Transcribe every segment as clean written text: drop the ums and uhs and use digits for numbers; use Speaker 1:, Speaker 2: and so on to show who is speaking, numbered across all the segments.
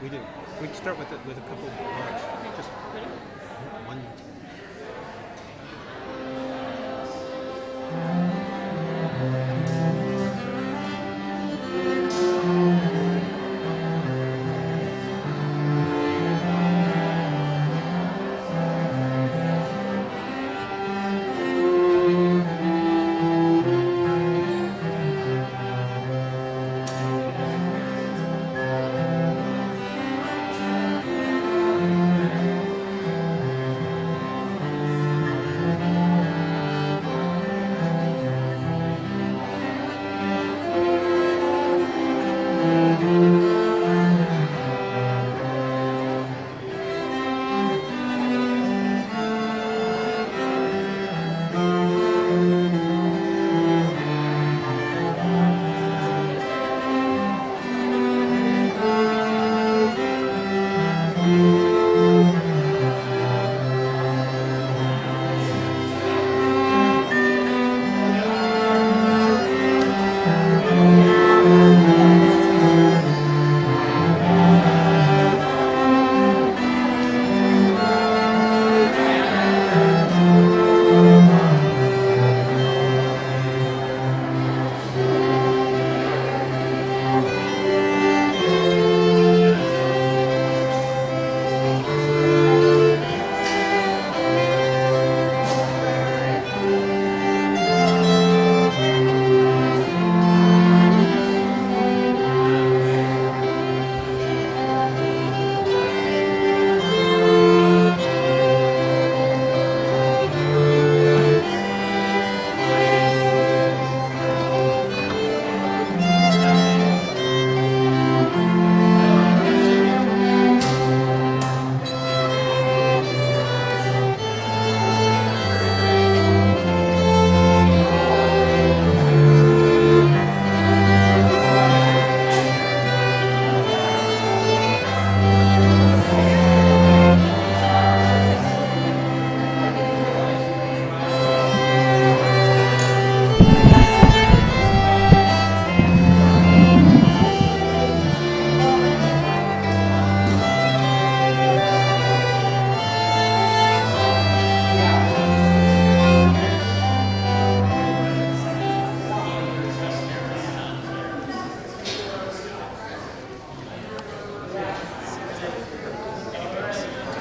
Speaker 1: We do. We can start with a couple. Just
Speaker 2: Ready?
Speaker 1: one.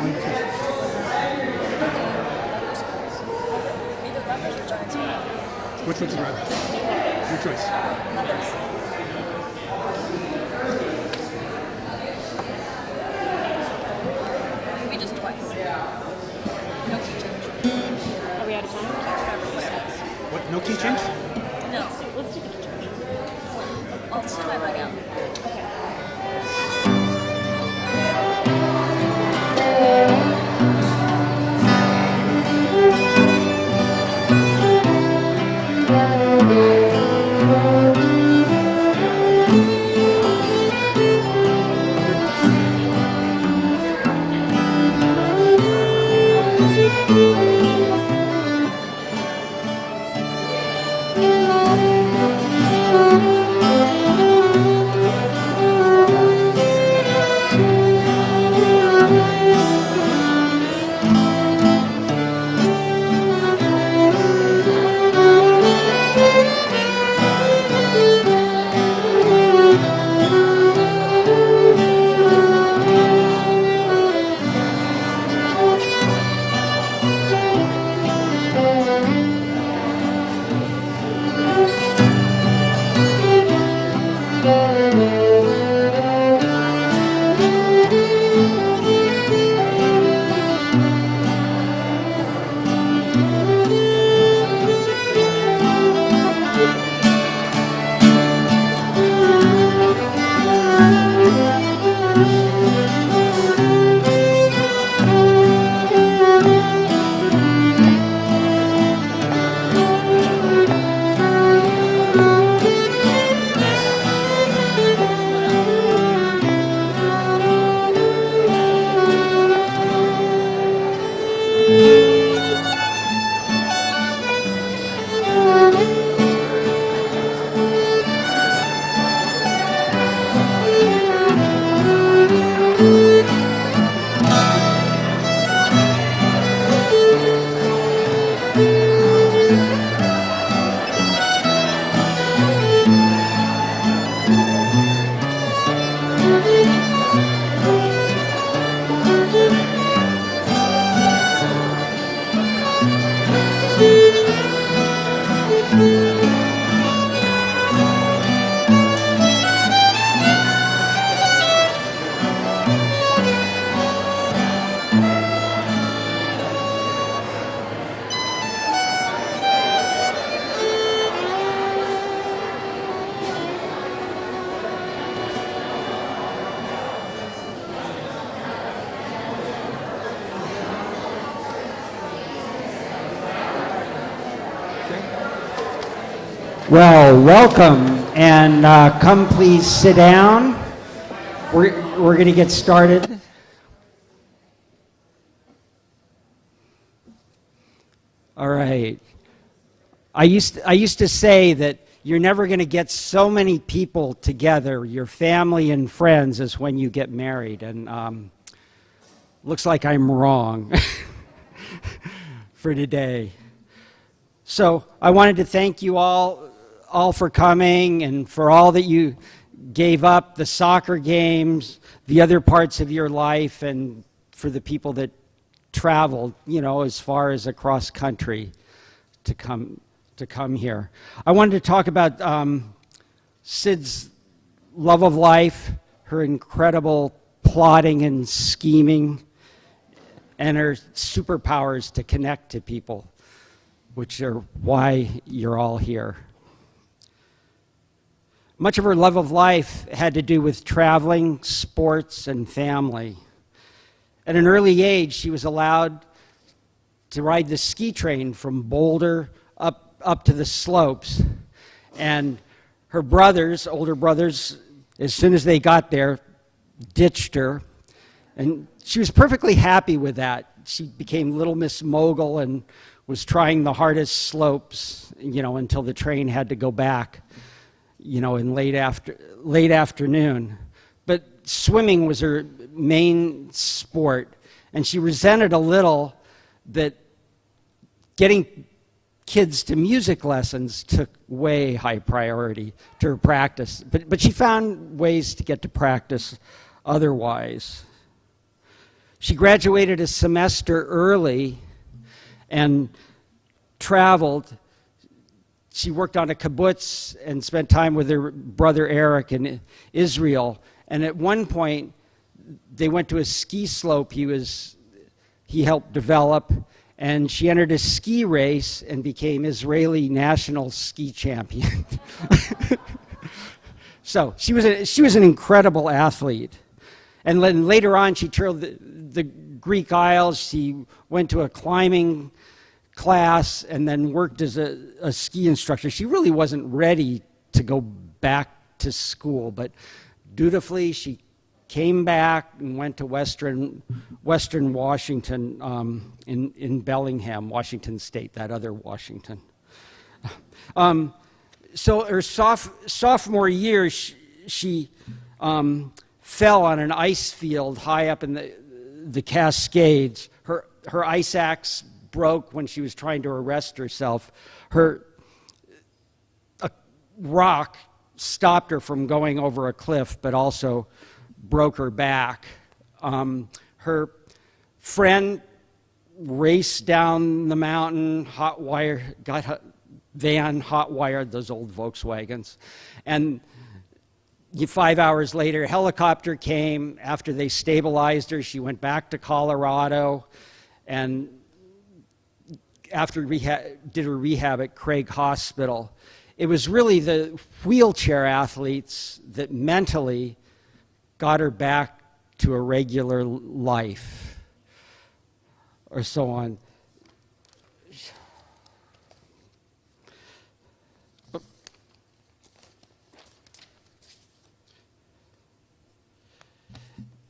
Speaker 1: One, two.
Speaker 2: Either Rutgers or Giants.
Speaker 1: Which one's your Your choice.
Speaker 2: Maybe just twice. No key change.
Speaker 3: Are we out of time?
Speaker 1: What? No key change?
Speaker 2: No.
Speaker 3: Let's do the key change.
Speaker 2: I'll just try back out.
Speaker 4: Well, welcome, and come please sit down. We're going to get started. All right. I used to say that you're never going to get so many people together, your family and friends, as when you get married, and looks like I'm wrong for today. So I wanted to thank you all for coming and for all that you gave up, the soccer games, the other parts of your life, and for the people that traveled, as far as across country to come here. I wanted to talk about Sid's love of life, her incredible plotting and scheming, and her superpowers to connect to people, which are why you're all here. Much of her love of life had to do with traveling, sports, and family. At an early age, she was allowed to ride the ski train from Boulder up to the slopes. And her brothers, older brothers, as soon as they got there, ditched her. And she was perfectly happy with that. She became Little Miss Mogul and was trying the hardest slopes, until the train had to go back, in late afternoon. But swimming was her main sport, and she resented a little that getting kids to music lessons took way high priority to her practice. But she found ways to get to practice otherwise. She graduated a semester early and traveled. She worked on a kibbutz and spent time with her brother Eric in Israel. And at one point, they went to a ski slope he helped develop, and she entered a ski race and became Israeli national ski champion. So she was an incredible athlete. And then later on, she toured the Greek Isles. She went to a climbing class and then worked as a ski instructor. She really wasn't ready to go back to school, but dutifully she came back and went to Western Washington, in Bellingham, Washington State, that other Washington. So her sophomore year, she fell on an ice field high up in the Cascades. Her ice axe broke when she was trying to arrest herself. A rock stopped her from going over a cliff, but also broke her back. Her friend raced down the mountain, got hot-wired those old Volkswagens, and 5 hours later, a helicopter came. After they stabilized her, she went back to Colorado, and after did her rehab at Craig Hospital. It was really the wheelchair athletes that mentally got her back to a regular life, or so on.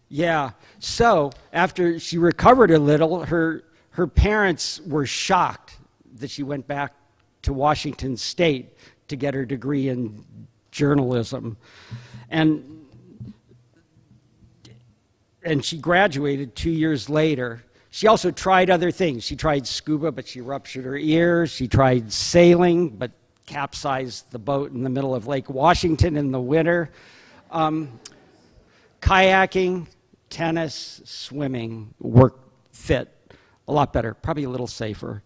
Speaker 4: Yeah, so after she recovered a little, her parents were shocked that she went back to Washington State to get her degree in journalism. And she graduated 2 years later. She also tried other things. She tried scuba, but she ruptured her ear. She tried sailing, but capsized the boat in the middle of Lake Washington in the winter. Kayaking, tennis, swimming, work fit, a lot better, probably a little safer.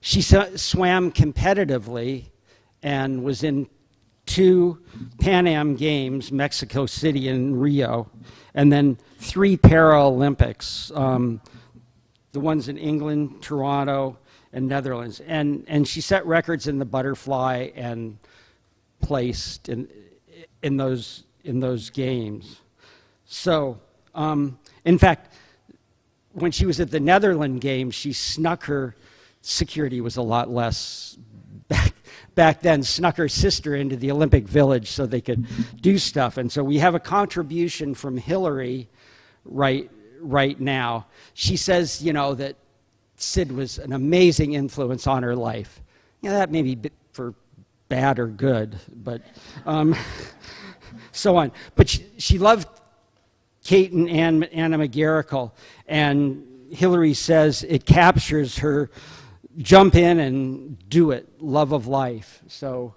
Speaker 4: She swam competitively and was in 2 Pan Am Games, Mexico City and Rio, and then 3 Paralympics, the ones in England, Toronto, and Netherlands. And she set records in the butterfly and placed in those games. So, in fact, when she was at the Netherlands Games, she snuck her, security was a lot less back then, snuck her sister into the Olympic Village so they could do stuff. And so we have a contribution from Hillary right now. She says, that Sid was an amazing influence on her life. That may be for bad or good, but so on. But she loved Kate and Anna McGarrigle, and Hillary says it captures her jump in and do it, love of life. So,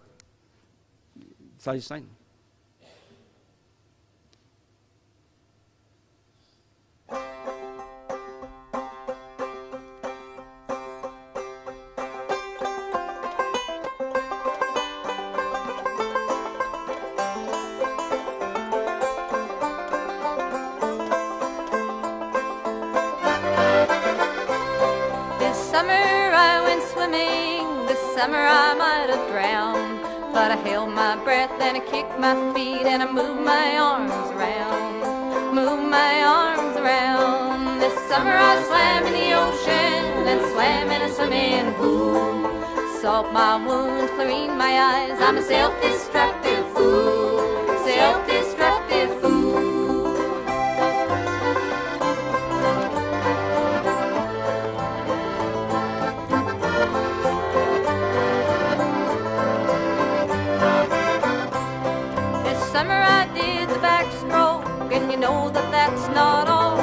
Speaker 4: Einstein.
Speaker 5: Summer I might have drowned, but I held my breath and I kicked my feet and I moved my arms around, This summer I swam in the ocean and swam in a swimming pool. Salt my wounds, chlorine my eyes, I'm a self-destructive fool, self-destructive fool. That's not all.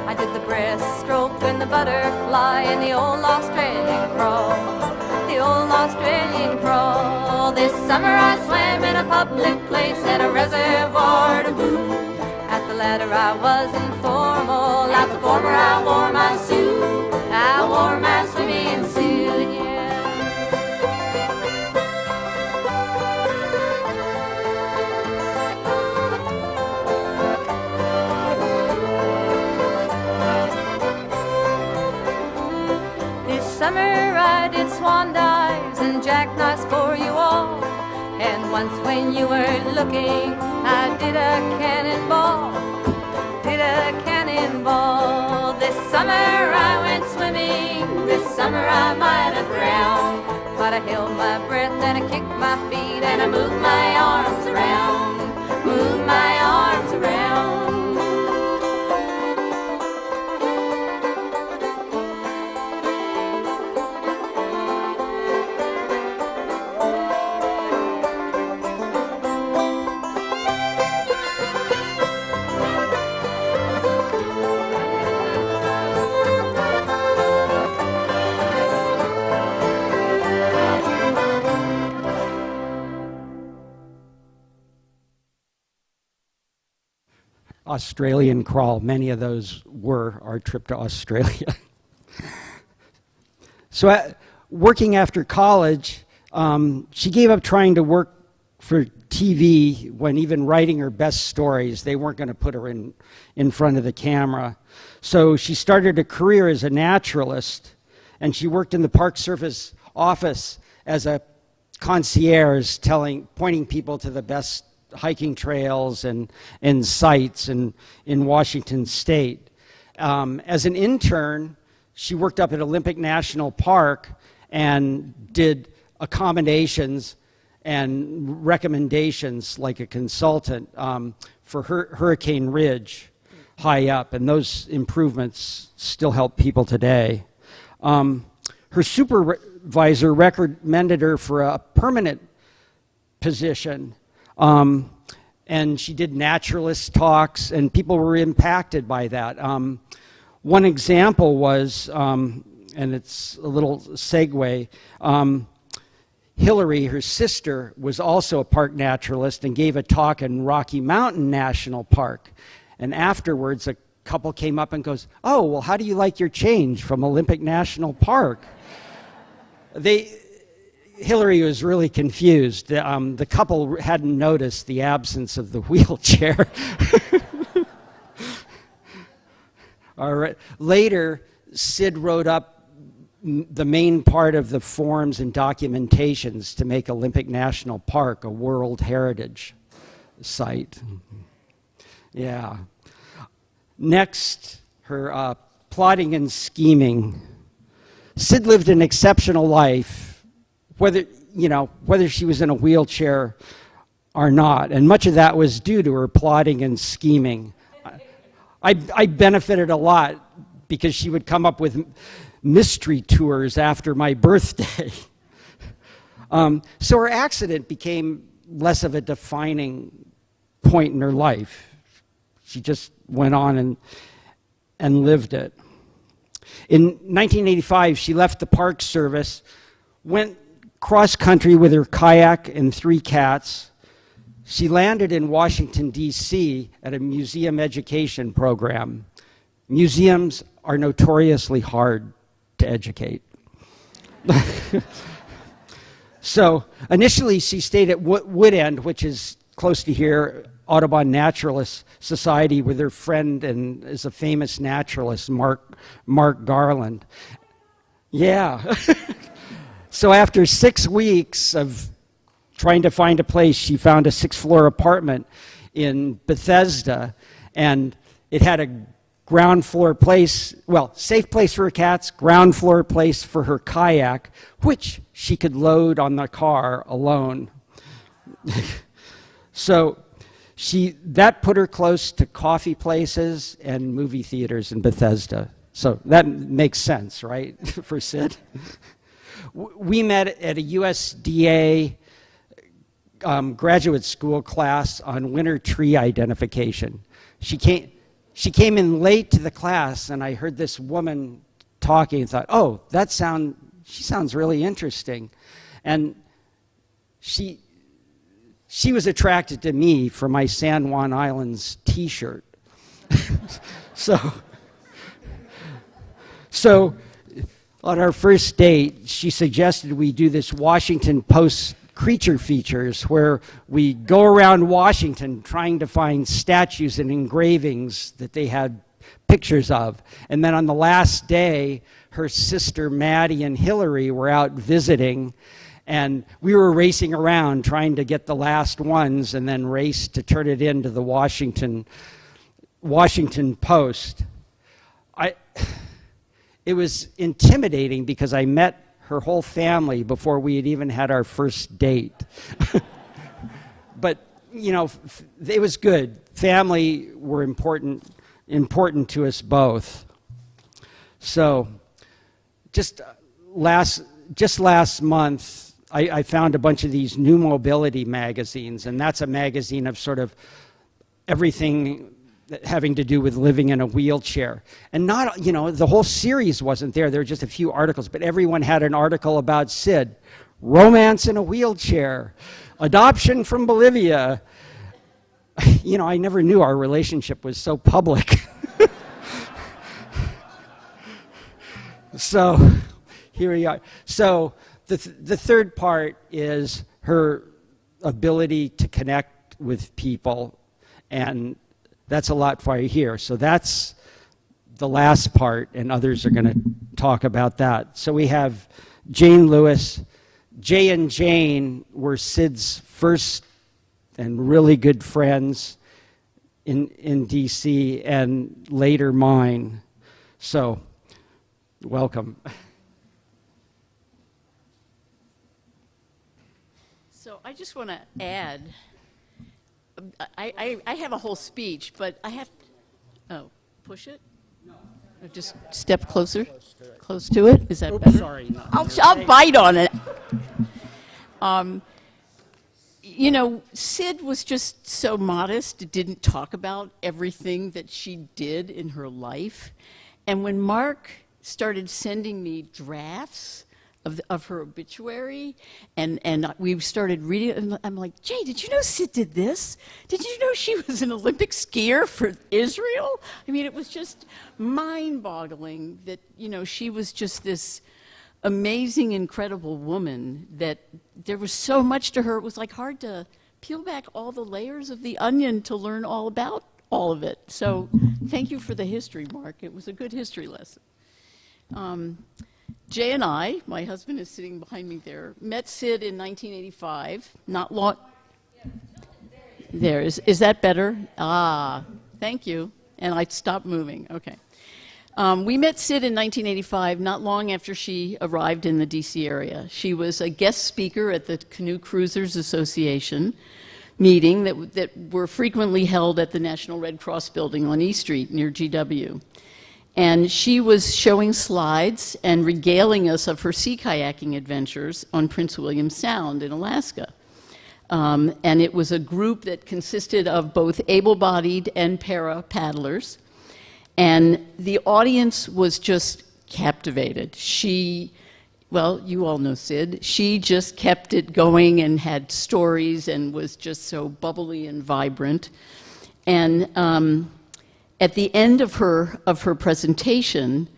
Speaker 5: I did the breaststroke and the butterfly and the old Australian crawl, This summer I swam in a public place at a reservoir to boot. At the latter I was informal, at the former I wore my suit. I wore my swimming suit, yeah. Summer I did swan dives and jackknives for you all. And once when you weren't looking, I did a cannonball, This summer I went swimming, this summer I might have drowned, but I held my breath and I kicked my feet and I moved my arms around,
Speaker 4: Australian crawl. Many of those were our trip to Australia. So working after college, she gave up trying to work for TV when even writing her best stories, they weren't going to put her in front of the camera. So she started a career as a naturalist, and she worked in the Park Service office as a concierge, pointing people to the best hiking trails and sites in Washington State. As an intern, she worked up at Olympic National Park and did accommodations and recommendations like a consultant for Hurricane Ridge high up, and those improvements still help people today. Her supervisor recommended her for a permanent position, and she did naturalist talks, and people were impacted by that. One example was, and it's a little segue, Hillary, her sister, was also a park naturalist and gave a talk in Rocky Mountain National Park. And afterwards, a couple came up and goes, "Oh, well, how do you like your change from Olympic National Park?" Hillary was really confused. The couple hadn't noticed the absence of the wheelchair. All right. Later, Sid wrote up the main part of the forms and documentations to make Olympic National Park a World Heritage Site. Yeah. Next, her plotting and scheming. Sid lived an exceptional life, whether she was in a wheelchair or not, and much of that was due to her plotting and scheming. I benefited a lot because she would come up with mystery tours after my birthday. So her accident became less of a defining point in her life. She just went on and lived it. In 1985, she left the Park Service, went cross-country with her kayak and 3 cats. She landed in Washington, D.C. at a museum education program. Museums are notoriously hard to educate. So initially she stayed at Wood End, which is close to here, Audubon Naturalist Society, with her friend and is a famous naturalist, Mark Garland. Yeah. So after 6 weeks of trying to find a place, she found a 6th-floor apartment in Bethesda, and it had a ground floor place, well, safe place for her cats, ground floor place for her kayak, which she could load on the car alone. So that put her close to coffee places and movie theaters in Bethesda. So that makes sense, right, for Sid? We met at a USDA graduate school class on winter tree identification. She came in late to the class, and I heard this woman talking and thought, oh, she sounds really interesting. And she was attracted to me for my San Juan Islands t-shirt. So on our first date, she suggested we do this Washington Post creature features where we go around Washington trying to find statues and engravings that they had pictures of. And then on the last day, her sister Maddie and Hillary were out visiting, and we were racing around trying to get the last ones and then race to turn it into the Washington Post. It was intimidating because I met her whole family before we had even had our first date. But, it was good. Family were important to us both. So just last month, I found a bunch of these New Mobility magazines, and that's a magazine of sort of everything having to do with living in a wheelchair. And not, the whole series wasn't there. There were just a few articles, but everyone had an article about Sid. Romance in a wheelchair. Adoption from Bolivia. I never knew our relationship was so public. So here we are. So the third part is her ability to connect with people, and that's a lot for you here. So that's the last part, and others are going to talk about that. So we have Jane Lewis. Jay and Jane were Sid's first and really good friends in D.C., and later mine. So welcome.
Speaker 3: So I just want to add, I have a whole speech, but I have, push it? No. Just step closer, close to it. Is that
Speaker 4: Oops,
Speaker 3: better?
Speaker 4: sorry. No.
Speaker 3: I'll bite on it. Sid was just so modest, didn't talk about everything that she did in her life. And when Mark started sending me drafts of her obituary, and we started reading it, and I'm like, Jay, did you know Sid did this? Did you know she was an Olympic skier for Israel? I mean, it was just mind-boggling that, you know, she was just this amazing, incredible woman, that there was so much to her. It was like hard to peel back all the layers of the onion to learn all about all of it. So thank you for the history, Mark. It was a good history lesson. Jay and I, my husband is sitting behind me there, met Sid in 1985, not long. There, is that better? Ah, thank you. And I stopped moving, okay. We met Sid in 1985, not long after she arrived in the DC area. She was a guest speaker at the Canoe Cruisers Association meeting that were frequently held at the National Red Cross building on E Street near GW. And she was showing slides and regaling us of her sea kayaking adventures on Prince William Sound in Alaska. And it was a group that consisted of both able-bodied and para-paddlers. And the audience was just captivated. Well, you all know Sid. She just kept it going and had stories and was just so bubbly and vibrant. And at the end of her presentation,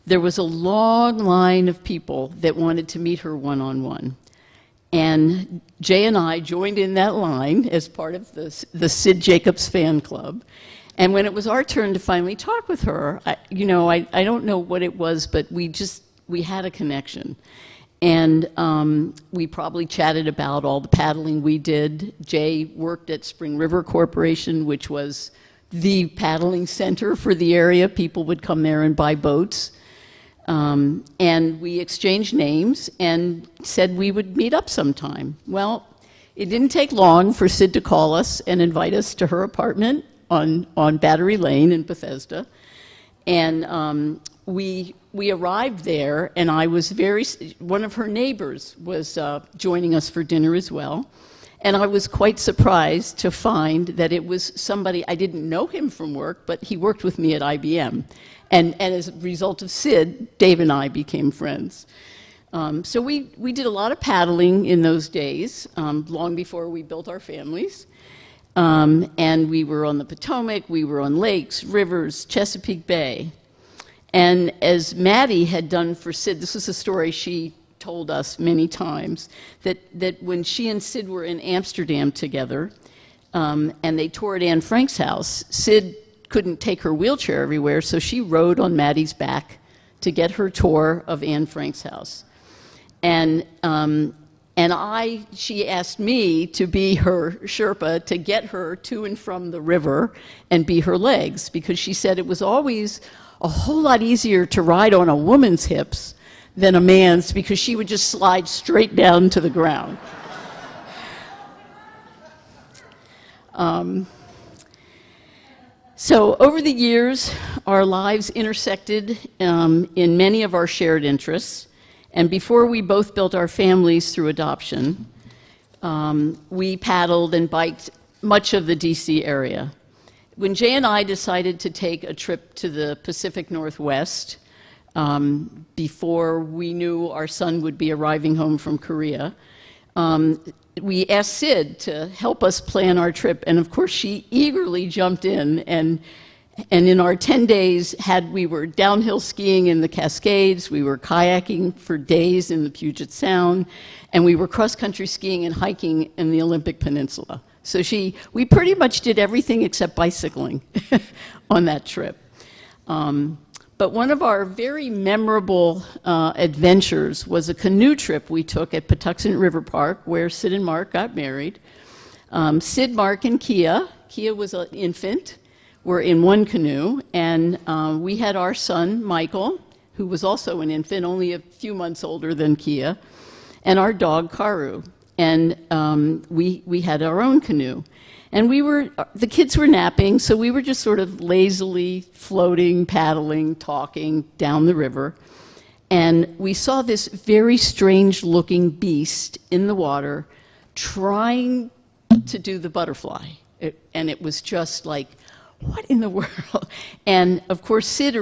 Speaker 3: there was a long line of people that wanted to meet her one-on-one. And Jay and I joined in that line as part of the Sid Jacobs fan club. And when it was our turn to finally talk with her, I don't know what it was, but we had a connection. And we probably chatted about all the paddling we did. Jay worked at Spring River Corporation, which was the paddling center for the area. People would come there and buy boats. And we exchanged names and said we would meet up sometime. Well, it didn't take long for Sid to call us and invite us to her apartment on Battery Lane in Bethesda. And we arrived there, and one of her neighbors was joining us for dinner as well. And I was quite surprised to find that it was somebody, I didn't know him from work, but he worked with me at IBM. And as a result of Sid, Dave and I became friends. So we did a lot of paddling in those days, long before we built our families. And we were on the Potomac, we were on lakes, rivers, Chesapeake Bay. And as Maddie had done for Sid, this was a story she told us many times, that when she and Sid were in Amsterdam together, and they toured Anne Frank's house, Sid couldn't take her wheelchair everywhere, so she rode on Maddie's back to get her tour of Anne Frank's house. And she asked me to be her Sherpa to get her to and from the river and be her legs, because she said it was always a whole lot easier to ride on a woman's hips than a man's, because she would just slide straight down to the ground. So over the years, our lives intersected in many of our shared interests. And before we both built our families through adoption, we paddled and biked much of the DC area. When Jay and I decided to take a trip to the Pacific Northwest, before we knew our son would be arriving home from Korea, we asked Sid to help us plan our trip, and of course she eagerly jumped in, and in our 10 days we were downhill skiing in the Cascades, we were kayaking for days in the Puget Sound, and we were cross-country skiing and hiking in the Olympic Peninsula. So we pretty much did everything except bicycling on that trip. But one of our very memorable adventures was a canoe trip we took at Patuxent River Park, where Sid and Mark got married. Sid, Mark, and Kia was an infant, were in one canoe, and we had our son, Michael, who was also an infant, only a few months older than Kia, and our dog, Karu. And we had our own canoe. And the kids were napping, so we were just sort of lazily floating, paddling, talking down the river. And we saw this very strange-looking beast in the water trying to do the butterfly. And it was just like, what in the world? And of course, Sid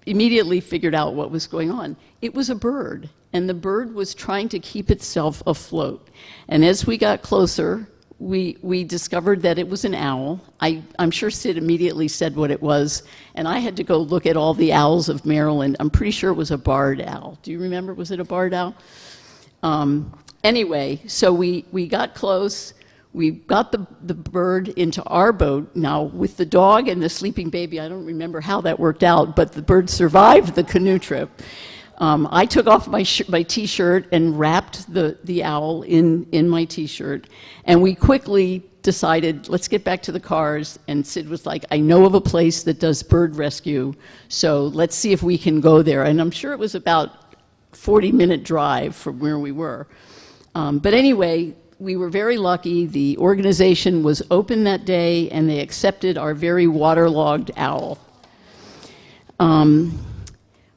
Speaker 3: immediately figured out what was going on. It was a bird, and the bird was trying to keep itself afloat. And as we got closer, we discovered that it was an owl. I'm sure Sid immediately said what it was, and I had to go look at all the owls of Maryland. I'm pretty sure it was a barred owl. Do you remember? Was it a barred owl? Anyway, so we got close. We got the bird into our boat. Now, with the dog and the sleeping baby, I don't remember how that worked out, but the bird survived the canoe trip. I took off my T-shirt and wrapped the owl in my T-shirt, and we quickly decided, let's get back to the cars, and Sid was like, I know of a place that does bird rescue, so let's see if we can go there. And I'm sure it was about 40-minute drive from where we were. But anyway, we were very lucky. The organization was open that day, and they accepted our very waterlogged owl.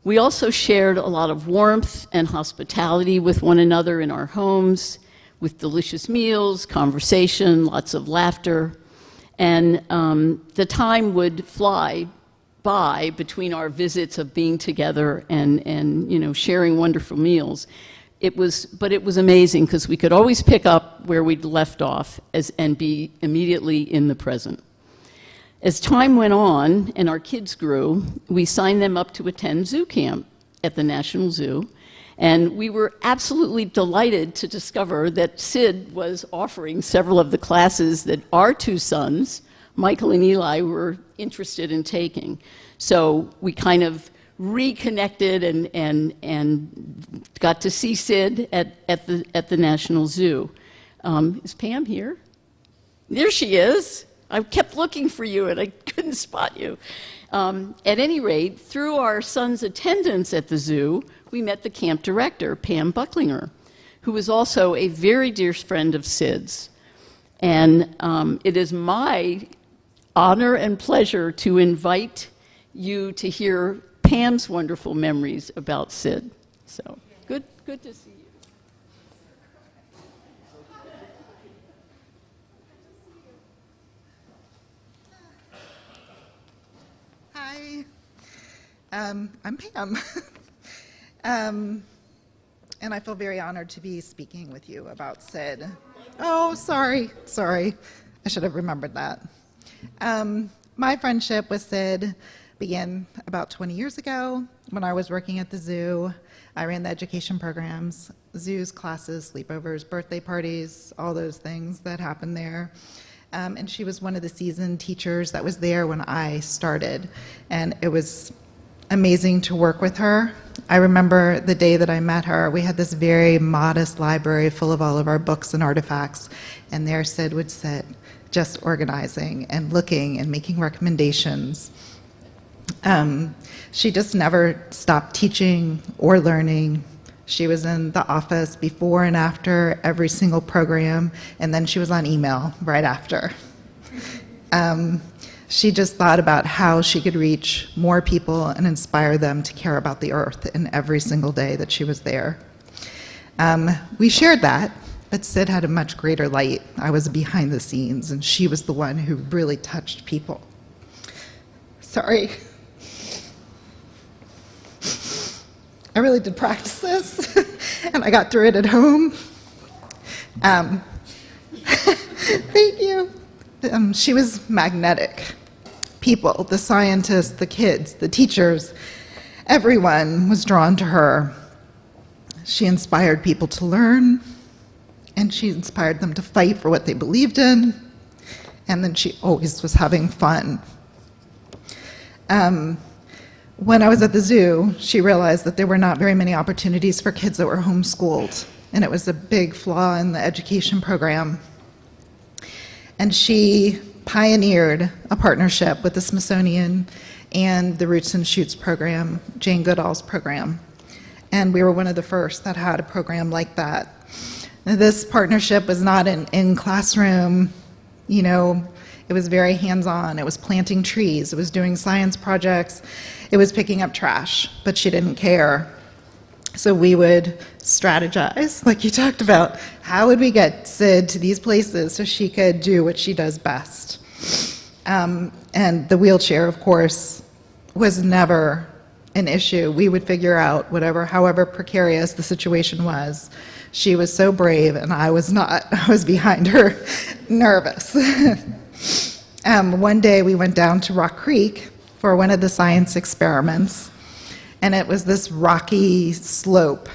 Speaker 3: We also shared a lot of warmth and hospitality with one another in our homes, with delicious meals, conversation, lots of laughter. And the time would fly by between our visits of being together and you know, sharing wonderful meals. But it was amazing because we could always pick up where we'd left off and be immediately in the present. As time went on and our kids grew, we signed them up to attend zoo camp at the National Zoo. And we were absolutely delighted to discover that Sid was offering several of the classes that our two sons, Michael and Eli, were interested in taking. So we kind of reconnected and got to see Sid at the National Zoo. Is Pam here? There she is. I kept looking for you and I couldn't spot you. At any rate, through our son's attendance at the zoo, we met the camp director, Pam Bucklinger, who was also a very dear friend of Sid's. And it is my honor and pleasure to invite you to hear Pam's wonderful memories about Sid. So, good to see you.
Speaker 6: Hi, I'm Pam. And I feel very honored to be speaking with you about Sid. Oh, sorry. I should have remembered that. My friendship with Sid began about 20 years ago when I was working at the zoo. I ran the education programs, zoos, classes, sleepovers, birthday parties, all those things that happened there. And she was one of the seasoned teachers that was there when I started. And it was amazing to work with her. I remember the day that I met her, we had this very modest library full of all of our books and artifacts. And there Sid would sit, just organizing and looking and making recommendations. She just never stopped teaching or learning. She was in the office before and after every single program, and then she was on email right after. She just thought about how she could reach more people and inspire them to care about the earth in every single day that she was there. We shared that, but Sid had a much greater light. I was behind the scenes, and she was the one who really touched people. Sorry. I really did practice this, and I got through it at home. Thank you. She was magnetic. People, the scientists, the kids, the teachers, everyone was drawn to her. She inspired people to learn, and she inspired them to fight for what they believed in, and then she always was having fun. When I was at the zoo, she realized that there were not very many opportunities for kids that were homeschooled, and it was a big flaw in the education program. And she pioneered a partnership with the Smithsonian and the Roots and Shoots program, Jane Goodall's program. And we were one of the first that had a program like that. Now, this partnership was not an in-classroom, it was very hands-on. It was planting trees. It was doing science projects. It was picking up trash, but she didn't care. So we would strategize, like you talked about. How would we get Sid to these places so she could do what she does best? And the wheelchair, of course, was never an issue, we would figure out whatever, however precarious the situation was. She was so brave, and I was not. I was behind her, nervous. One day we went down to Rock Creek for one of the science experiments, and it was this rocky slope,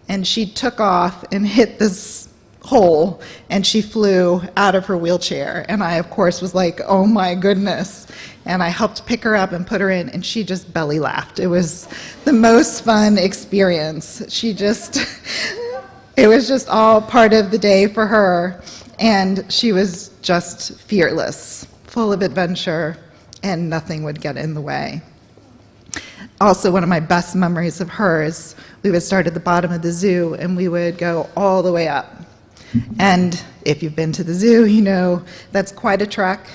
Speaker 6: and she took off and hit this hole, and she flew out of her wheelchair, and I, of course, was like, oh my goodness, and I helped pick her up and put her in, and she just belly laughed. It was the most fun experience. She just, it was just all part of the day for her, and she was just fearless, full of adventure, and nothing would get in the way. Also, one of my best memories of hers, we would start at the bottom of the zoo and we would go all the way up. And if you've been to the zoo, you know that's quite a trek.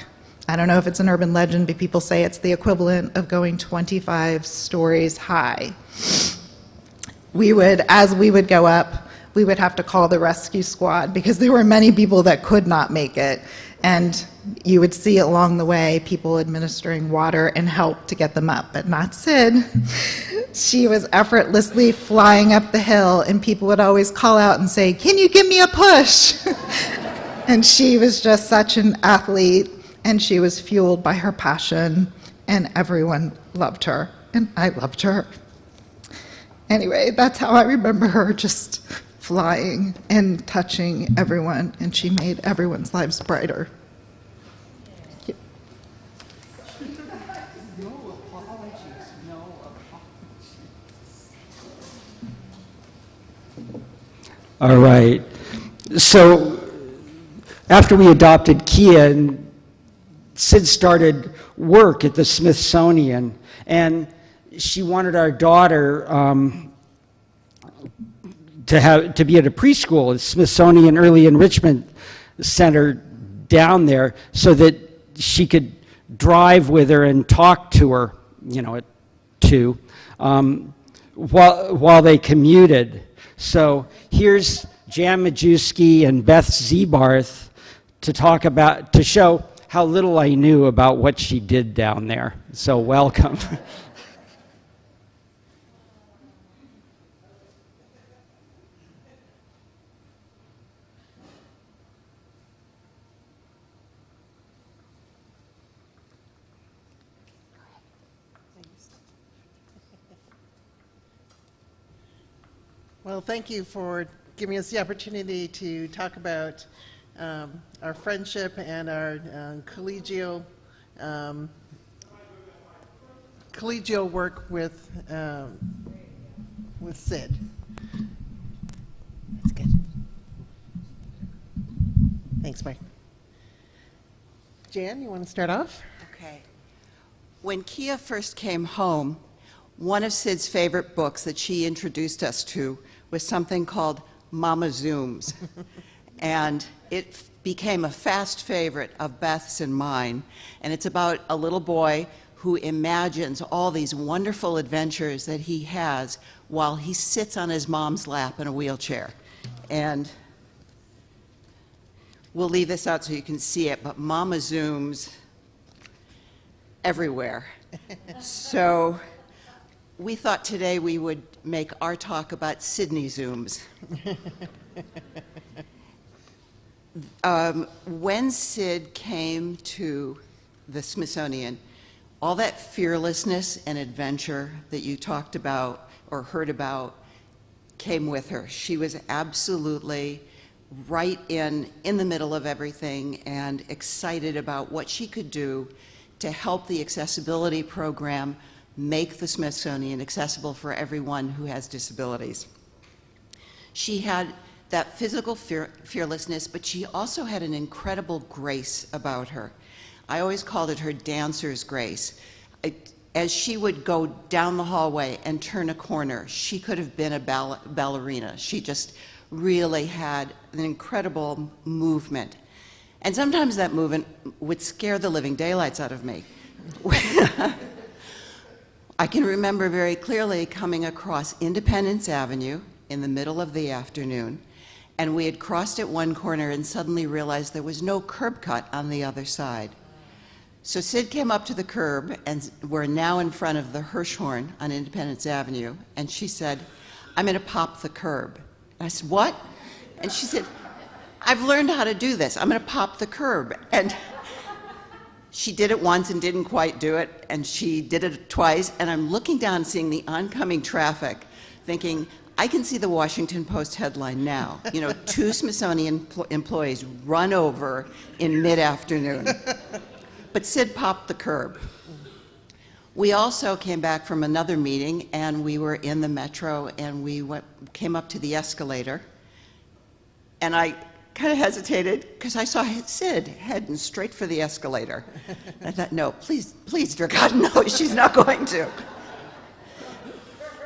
Speaker 6: I don't know if it's an urban legend, but people say it's the equivalent of going 25 stories high. We would, as we would go up, we would have to call the rescue squad because there were many people that could not make it. And you would see along the way people administering water and help to get them up, but not Sid. She was effortlessly flying up the hill, and people would always call out and say, "Can you give me a push?" And she was just such an athlete, and she was fueled by her passion, and everyone loved her, and I loved her. Anyway, that's how I remember her, just flying and touching everyone, and she made everyone's lives brighter.
Speaker 4: All right. So after we adopted Kia, and Sid started work at the Smithsonian, and she wanted our daughter to be at a preschool at Smithsonian Early Enrichment Center down there, so that she could drive with her and talk to her, you know, at 2, while they commuted. So here's Jan Majewski and Beth Zebarth to show how little I knew about what she did down there. So welcome.
Speaker 7: Well, thank you for giving us the opportunity to talk about our friendship and our collegial work with Sid. That's good. Thanks, Mike. Jan, you want to start off?
Speaker 8: Okay. When Kia first came home, one of Sid's favorite books that she introduced us to was something called Mama Zooms. And it became a fast favorite of Beth's and mine. And it's about a little boy who imagines all these wonderful adventures that he has while he sits on his mom's lap in a wheelchair. And we'll leave this out so you can see it, but Mama Zooms everywhere. So we thought today we would make our talk about Sydney Zooms. When Sid came to the Smithsonian, all that fearlessness and adventure that you talked about or heard about came with her. She was absolutely right in the middle of everything and excited about what she could do to help the accessibility program make the Smithsonian accessible for everyone who has disabilities. She had that physical fearlessness, but she also had an incredible grace about her. I always called it her dancer's grace. As she would go down the hallway and turn a corner, she could have been a ballerina. She just really had an incredible movement. And sometimes that movement would scare the living daylights out of me. I can remember very clearly coming across Independence Avenue in the middle of the afternoon, and we had crossed at one corner and suddenly realized there was no curb cut on the other side. So Sid came up to the curb, and we're now in front of the Hirshhorn on Independence Avenue, and she said, "I'm going to pop the curb." And I said, "What?" And she said, "I've learned how to do this. I'm going to pop the curb." And she did it once and didn't quite do it, and she did it twice, and I'm looking down, seeing the oncoming traffic, thinking, I can see the Washington Post headline now. You know, 2 Smithsonian employees run over in mid-afternoon. But Sid popped the curb. We also came back from another meeting, and we were in the metro, and we came up to the escalator, and I kind of hesitated because I saw Sid heading straight for the escalator. And I thought, no, please, dear God, no, she's not going to.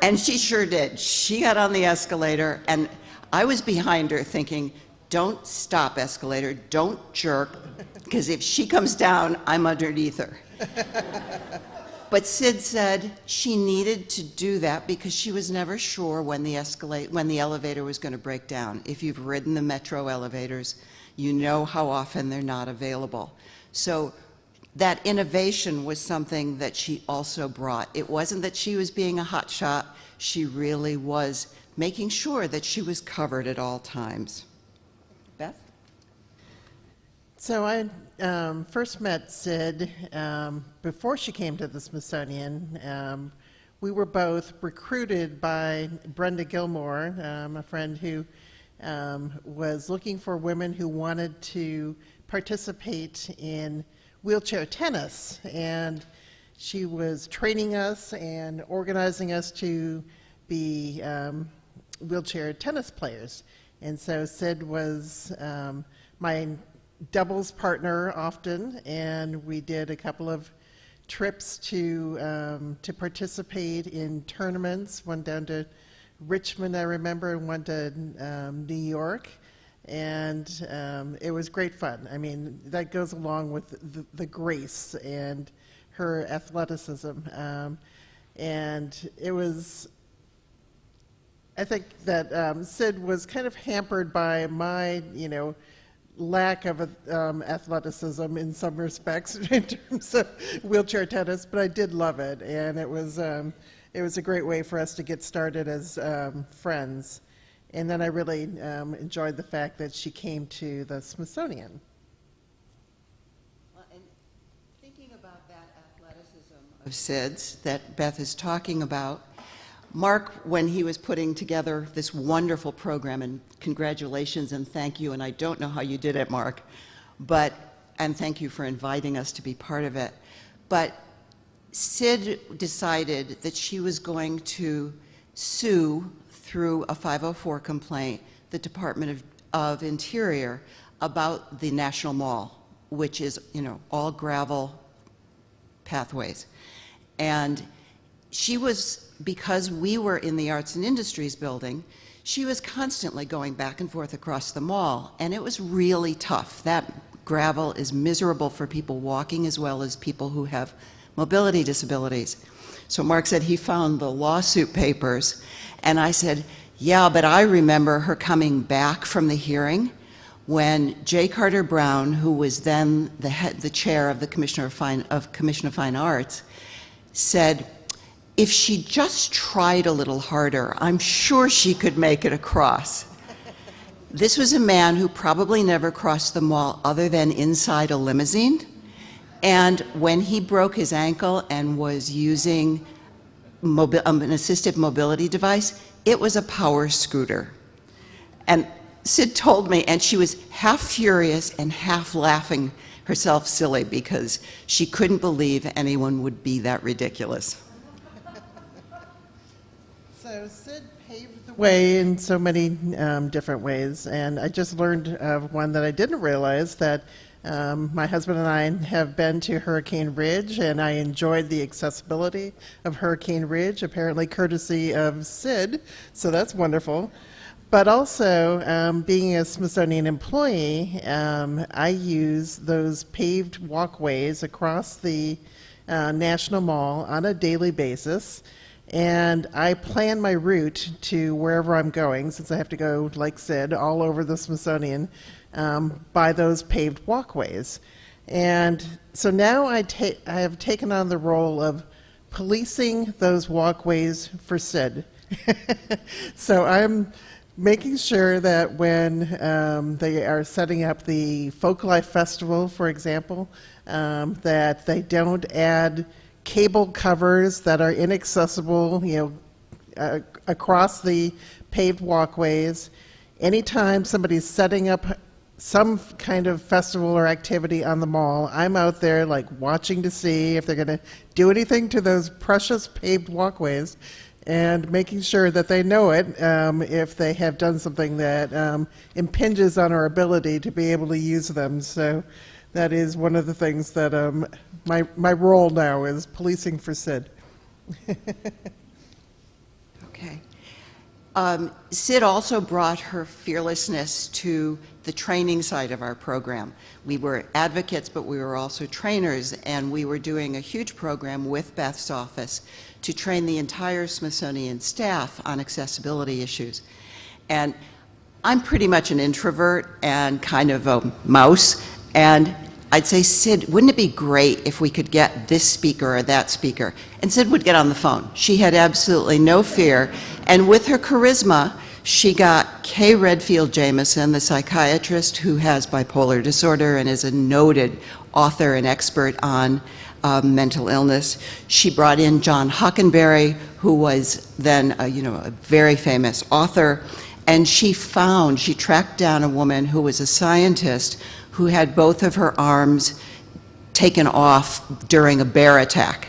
Speaker 8: And she sure did. She got on the escalator, and I was behind her thinking, don't stop, escalator, don't jerk, because if she comes down, I'm underneath her. But Sid said she needed to do that because she was never sure when the elevator was going to break down. If you've ridden the metro elevators, you know how often they're not available. So that innovation was something that she also brought. It wasn't that she was being a hotshot. She really was making sure that she was covered at all times. Beth?
Speaker 7: So I first met Sid before she came to the Smithsonian. We were both recruited by Brenda Gilmore, a friend who was looking for women who wanted to participate in wheelchair tennis. And she was training us and organizing us to be wheelchair tennis players. And so Sid was my doubles partner often, and we did a couple of trips to participate in tournaments, one down to Richmond, I remember, and one to New York, and it was great fun. I mean, that goes along with the grace and her athleticism, and it was, I think that Sid was kind of hampered by my, lack of athleticism in some respects in terms of wheelchair tennis, but I did love it, and it was a great way for us to get started as friends. And then I really enjoyed the fact that she came to the Smithsonian.
Speaker 8: Well, and thinking about that athleticism of Sid's that Beth is talking about, Mark, when he was putting together this wonderful program, and congratulations and thank you, and I don't know how you did it, Mark, and thank you for inviting us to be part of it, but Sid decided that she was going to sue through a 504 complaint the Department of Interior about the National Mall, which is, all gravel pathways. And she was, because we were in the Arts and Industries building, she was constantly going back and forth across the mall, and it was really tough. That gravel is miserable for people walking as well as people who have mobility disabilities. So Mark said he found the lawsuit papers, and I said, yeah, but I remember her coming back from the hearing when J. Carter Brown, who was then the chair of the Commission of Fine Arts, said, if she just tried a little harder, I'm sure she could make it across. This was a man who probably never crossed the mall other than inside a limousine. And when he broke his ankle and was using an assistive mobility device, it was a power scooter. And Sid told me, and she was half furious and half laughing herself silly because she couldn't believe anyone would be that ridiculous.
Speaker 7: So Sid paved the way in so many different ways, and I just learned of one that I didn't realize, that my husband and I have been to Hurricane Ridge, and I enjoyed the accessibility of Hurricane Ridge, apparently courtesy of Sid, so that's wonderful. But also, being a Smithsonian employee, I use those paved walkways across the National Mall on a daily basis. And I plan my route to wherever I'm going, since I have to go, like Sid, all over the Smithsonian, by those paved walkways. And so now I have taken on the role of policing those walkways for Sid. So I'm making sure that when they are setting up the Folk Life Festival, for example, that they don't add cable covers that are inaccessible, across the paved walkways. Anytime somebody's setting up some kind of festival or activity on the mall, I'm out there like watching to see if they're going to do anything to those precious paved walkways, and making sure that they know it if they have done something that impinges on our ability to be able to use them. So that is one of the things that my role now is policing for Sid.
Speaker 8: Okay. Sid also brought her fearlessness to the training side of our program. We were advocates, but we were also trainers, and we were doing a huge program with Beth's office to train the entire Smithsonian staff on accessibility issues. And I'm pretty much an introvert and kind of a mouse, and I'd say, Sid, wouldn't it be great if we could get this speaker or that speaker? And Sid would get on the phone. She had absolutely no fear, and with her charisma, she got Kay Redfield Jamison, the psychiatrist who has bipolar disorder and is a noted author and expert on mental illness. She brought in John Hockenberry, who was then a very famous author, and she tracked down a woman who was a scientist who had both of her arms taken off during a bear attack.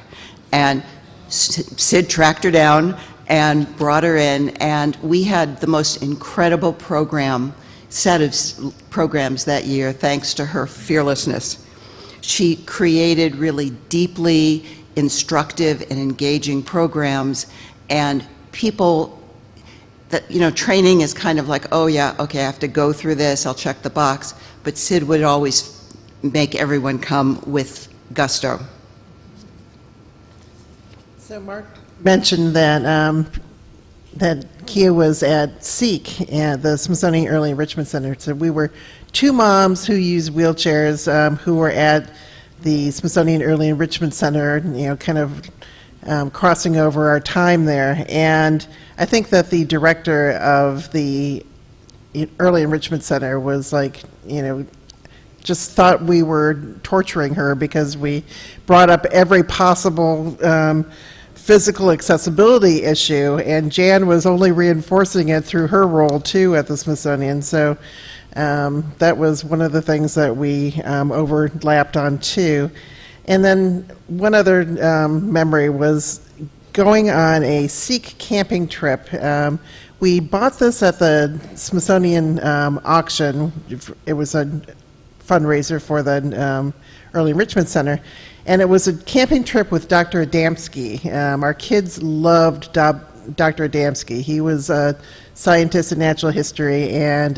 Speaker 8: And Sid tracked her down and brought her in, and we had the most incredible set of programs that year thanks to her fearlessness. She created really deeply instructive and engaging programs, and people that, training is kind of like, oh yeah, okay, I have to go through this, I'll check the box, but Sid would always make everyone come with gusto.
Speaker 7: So Mark mentioned that Kia was at SEEK, at the Smithsonian Early Enrichment Center. So we were two moms who use wheelchairs who were at the Smithsonian Early Enrichment Center, kind of crossing over our time there. And I think that the director of the Early Enrichment Center was like, just thought we were torturing her because we brought up every possible physical accessibility issue, and Jan was only reinforcing it through her role too at the Smithsonian. So that was one of the things that we overlapped on too. And then one other memory was going on a SEEK camping trip. We bought this at the Smithsonian auction. It was a fundraiser for the Early Enrichment Center. And it was a camping trip with Dr. Adamski. Our kids loved Dr. Adamski. He was a scientist in natural history, and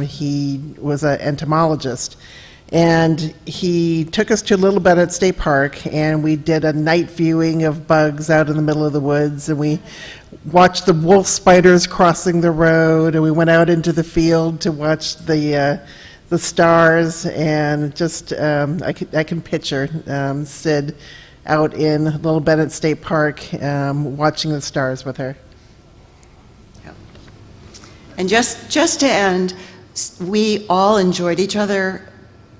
Speaker 7: he was an entomologist. And he took us to Little Bennett State Park, and we did a night viewing of bugs out in the middle of the woods, and we watched the wolf spiders crossing the road, and we went out into the field to watch the stars, and just I can picture Sid out in Little Bennett State Park watching the stars with her.
Speaker 8: And just to end, we all enjoyed each other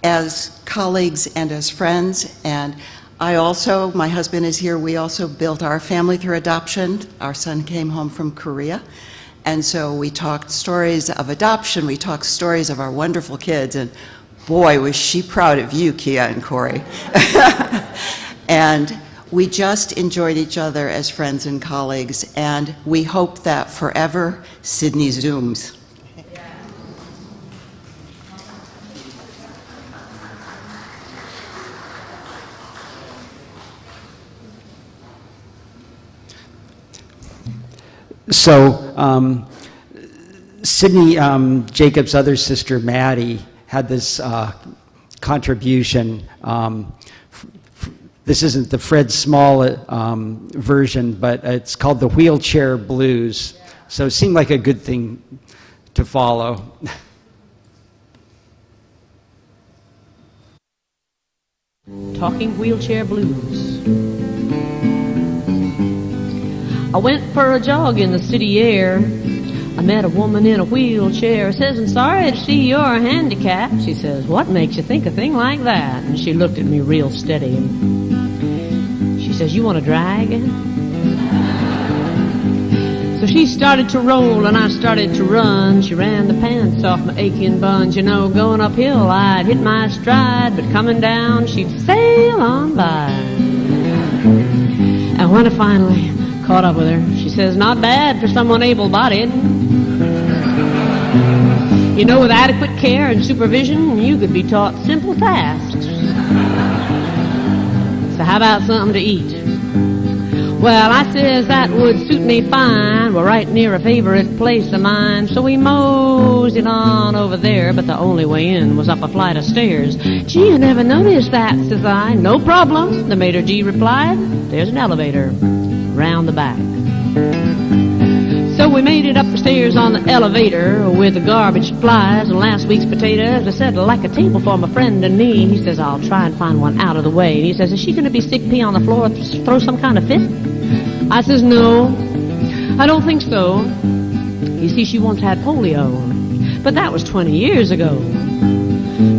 Speaker 8: as colleagues and as friends, and my husband is here, we also built our family through adoption. Our son came home from Korea, and so we talked stories of adoption, we talked stories of our wonderful kids, and boy, was she proud of you, Kia and Corey. And we just enjoyed each other as friends and colleagues, and we hope that forever, Sydney Zooms.
Speaker 4: So Sydney Jacobs' other sister, Maddie, had this contribution. This isn't the Fred Small version, but it's called the Wheelchair Blues. So it seemed like a good thing to follow.
Speaker 9: talking wheelchair blues. I went for a jog in the city air. I met a woman in a wheelchair. Says, I'm sorry to see you're handicapped. She says, what makes you think a thing like that? And she looked at me real steady. She says, you want to drag? So she started to roll and I started to run. She ran the pants off my aching buns. You know, going uphill I'd hit my stride, but coming down she'd sail on by. And when I finally caught up with her, she says, not bad for someone able-bodied. You know, with adequate care and supervision, you could be taught simple tasks. So how about something to eat? Well, I says that would suit me fine. We're right near a favorite place of mine. So we moseyed on over there, but the only way in was up a flight of stairs. Gee, I never noticed that, says I. No problem, the maitre d' replied. There's an elevator round the back. So we made it up the stairs on the elevator with the garbage supplies and last week's potatoes. I said, I'd like a table for my friend and me. He says, I'll try and find one out of the way. And he says, is she going to be sick, pee on the floor, throw some kind of fit? I says, no, I don't think so. You see, she once had polio, but that was 20 years ago.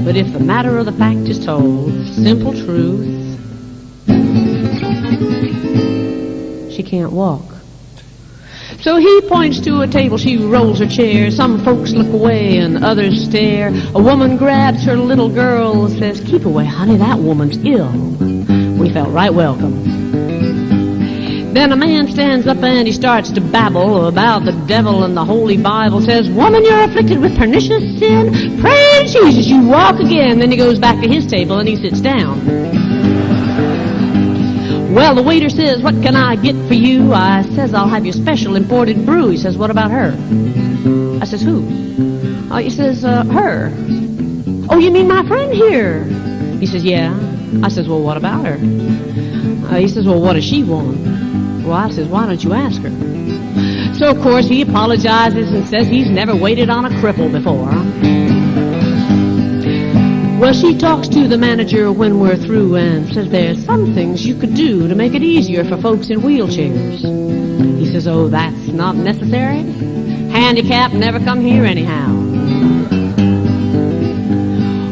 Speaker 9: But if the matter of the fact is told, simple truth, she can't walk. So he points to a table, she rolls her chair. Some folks look away and others stare. A woman grabs her little girl and says, keep away, honey, that woman's ill. We felt right welcome. Then a man stands up and he starts to babble about the devil and the Holy Bible. Says, woman, you're afflicted with pernicious sin. Praise Jesus, you walk again. Then he goes back to his table and he sits down. Well, the waiter says, what can I get for you? I says, I'll have your special imported brew. He says, what about her? I says, who? He says, her. Oh, you mean my friend here? He says, yeah. I says, well, what about her? He says, well, what does she want? Well, I says, why don't you ask her? So, of course, he apologizes and says he's never waited on a cripple before. Well, she talks to the manager when we're through and says there's some things you could do to make it easier for folks in wheelchairs. He says, oh, that's not necessary? Handicapped never come here anyhow.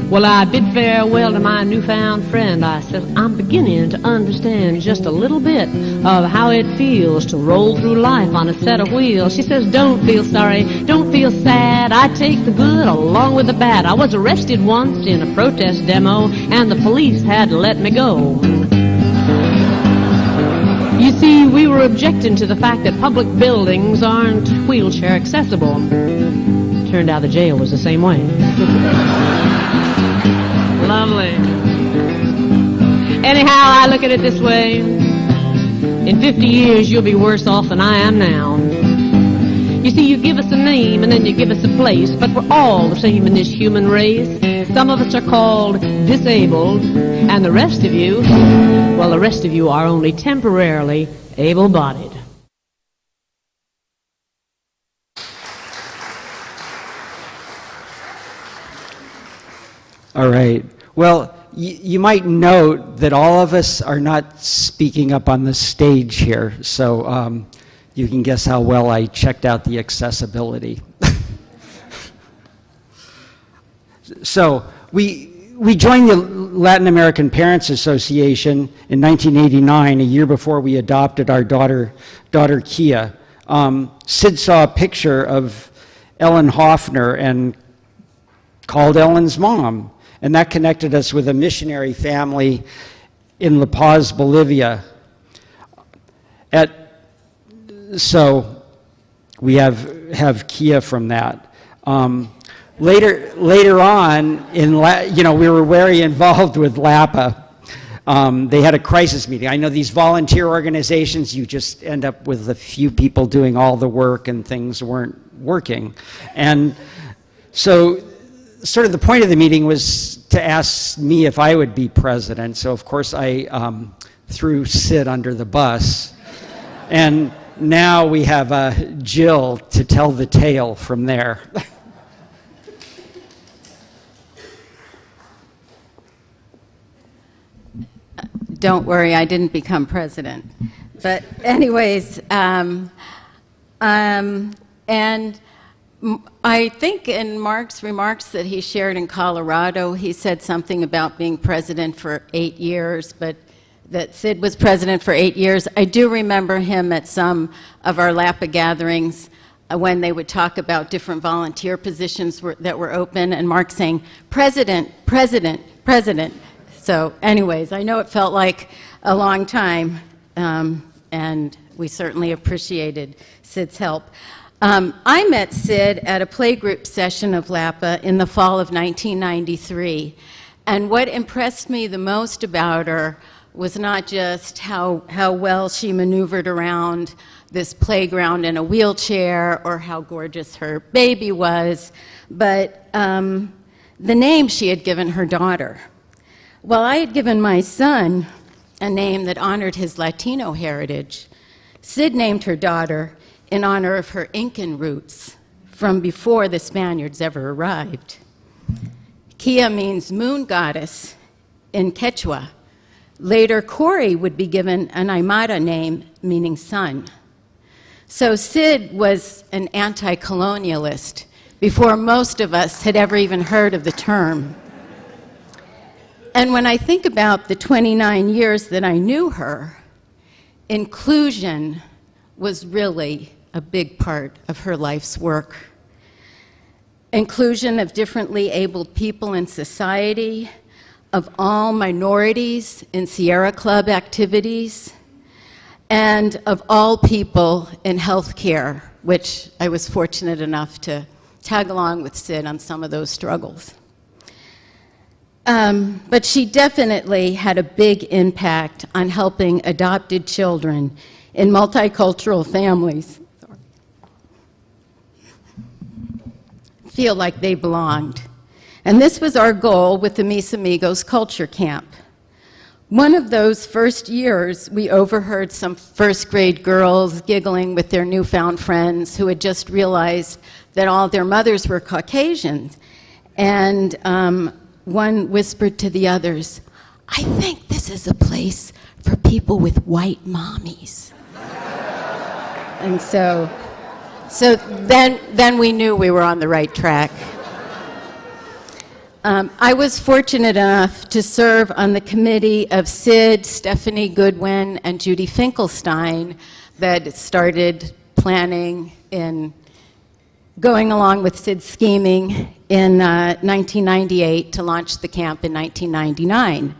Speaker 9: Well, I bid farewell to my newfound friend. I said, I'm beginning to understand just a little bit of how it feels to roll through life on a set of wheels. She says, don't feel sorry, don't feel sad. I take the good along with the bad. I was arrested once in a protest demo, and the police had to let me go. You see, we were objecting to the fact that public buildings aren't wheelchair accessible. Turned out the jail was the same way. Lovely. Anyhow, I look at it this way. In 50 years, you'll be worse off than I am now. You see, you give us a name and then you give us a place, but we're all the same in this human race. Some of us are called disabled, and the rest of you, well, the rest of you are only temporarily able-bodied.
Speaker 4: All right. Well, you might note that all of us are not speaking up on the stage here, so you can guess how well I checked out the accessibility. So we joined the Latin American Parents Association in 1989, a year before we adopted our daughter Kia. Sid saw a picture of Ellen Hoffner and called Ellen's mom. And that connected us with a missionary family in La Paz, Bolivia. So we have Kia from that. Later on, we were very involved with LAPA. They had a crisis meeting. I know these volunteer organizations, you just end up with a few people doing all the work and things weren't working. And so sort of the point of the meeting was to ask me if I would be president. So of course I threw Sid under the bus. And now we have Jill to tell the tale from there.
Speaker 10: Don't worry, I didn't become president. But anyways, and I think in Mark's remarks that he shared in Colorado, he said something about being president for 8 years, but that Sid was president for 8 years. I do remember him at some of our LAPA gatherings when they would talk about different volunteer positions that were open, and Mark saying, "President, President, President." So anyways, I know it felt like a long time, and we certainly appreciated Sid's help. I met Sid at a playgroup session of LAPA in the fall of 1993, and what impressed me the most about her was not just how well she maneuvered around this playground in a wheelchair or how gorgeous her baby was, but the name she had given her daughter. Well, I had given my son a name that honored his Latino heritage. Sid named her daughter in honor of her Incan roots from before the Spaniards ever arrived. Kia means moon goddess in Quechua. Later, Corey would be given an Aymara name meaning sun. So Sid was an anti-colonialist before most of us had ever even heard of the term. And when I think about the 29 years that I knew her, inclusion was really a big part of her life's work. Inclusion of differently abled people in society, of all minorities in Sierra Club activities, and of all people in healthcare, which I was fortunate enough to tag along with Sid on some of those struggles. But she definitely had a big impact on helping adopted children in multicultural families feel like they belonged. And this was our goal with the Mis Amigos Culture Camp. One of those first years, we overheard some first-grade girls giggling with their newfound friends who had just realized that all their mothers were Caucasians. And one whispered to the others, "I think this is a place for people with white mommies." And so then we knew we were on the right track. I was fortunate enough to serve on the committee of Sid, Stephanie Goodwin, and Judy Finkelstein that started planning in going along with Sid's scheming in 1998 to launch the camp in 1999.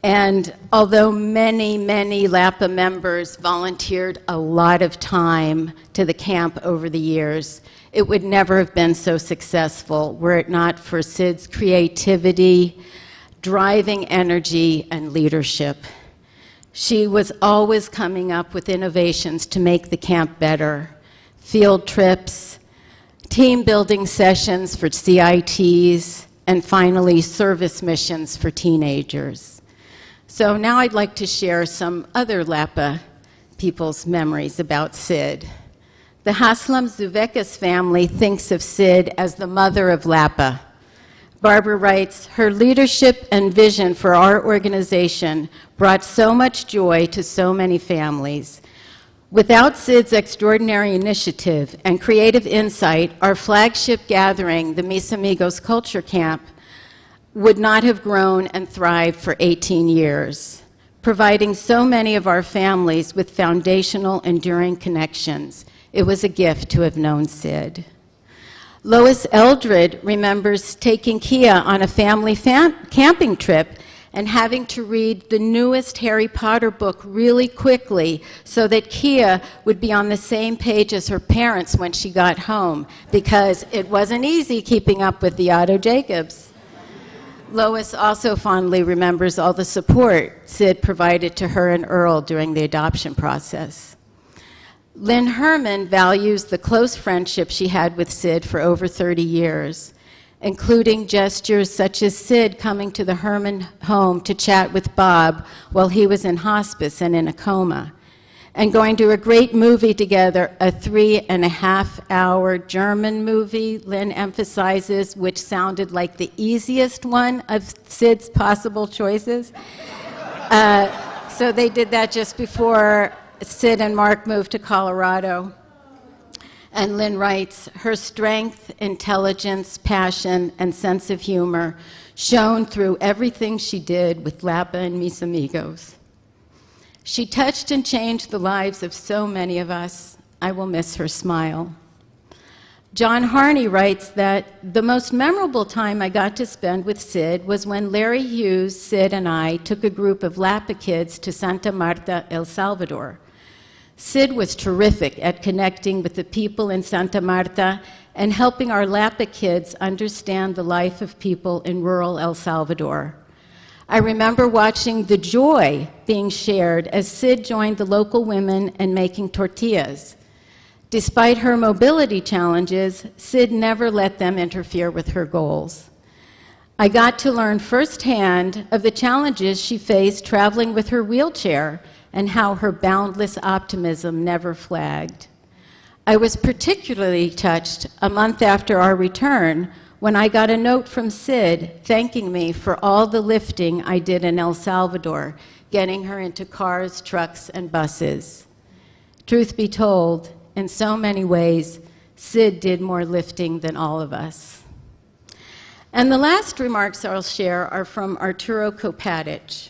Speaker 10: And although many, many LAPA members volunteered a lot of time to the camp over the years, it would never have been so successful were it not for Sid's creativity, driving energy, and leadership. She was always coming up with innovations to make the camp better. Field trips, team building sessions for CITs, and finally service missions for teenagers. So now I'd like to share some other LAPA people's memories about Sid. The Haslam Zuvekas family thinks of Sid as the mother of LAPA. Barbara writes, "Her leadership and vision for our organization brought so much joy to so many families. Without Sid's extraordinary initiative and creative insight, our flagship gathering, the Mis Amigos Culture Camp, would not have grown and thrived for 18 years, providing so many of our families with foundational, enduring connections. It was a gift to have known Sid." Lois Eldred remembers taking Kia on a family camping trip and having to read the newest Harry Potter book really quickly so that Kia would be on the same page as her parents when she got home, because it wasn't easy keeping up with the Otto Jacobs. Lois also fondly remembers all the support Sid provided to her and Earl during the adoption process. Lynn Herman values the close friendship she had with Sid for over 30 years, including gestures such as Sid coming to the Herman home to chat with Bob while he was in hospice and in a coma, and going to a great movie together, a 3.5-hour German movie, Lynn emphasizes, which sounded like the easiest one of Sid's possible choices. So they did that just before Sid and Mark moved to Colorado. And Lynn writes, her strength, intelligence, passion, and sense of humor shone through everything she did with Lapa and Mis Amigos. She touched and changed the lives of so many of us. I will miss her smile. John Harney writes that the most memorable time I got to spend with Sid was when Larry Hughes, Sid, and I took a group of Lapa kids to Santa Marta, El Salvador. Sid was terrific at connecting with the people in Santa Marta and helping our Lapa kids understand the life of people in rural El Salvador. I remember watching the joy being shared as Sid joined the local women in making tortillas. Despite her mobility challenges, Sid never let them interfere with her goals. I got to learn firsthand of the challenges she faced traveling with her wheelchair and how her boundless optimism never flagged. I was particularly touched a month after our return when I got a note from Sid thanking me for all the lifting I did in El Salvador, getting her into cars, trucks, and buses. Truth be told, in so many ways, Sid did more lifting than all of us. And the last remarks I'll share are from Arturo Kopatic.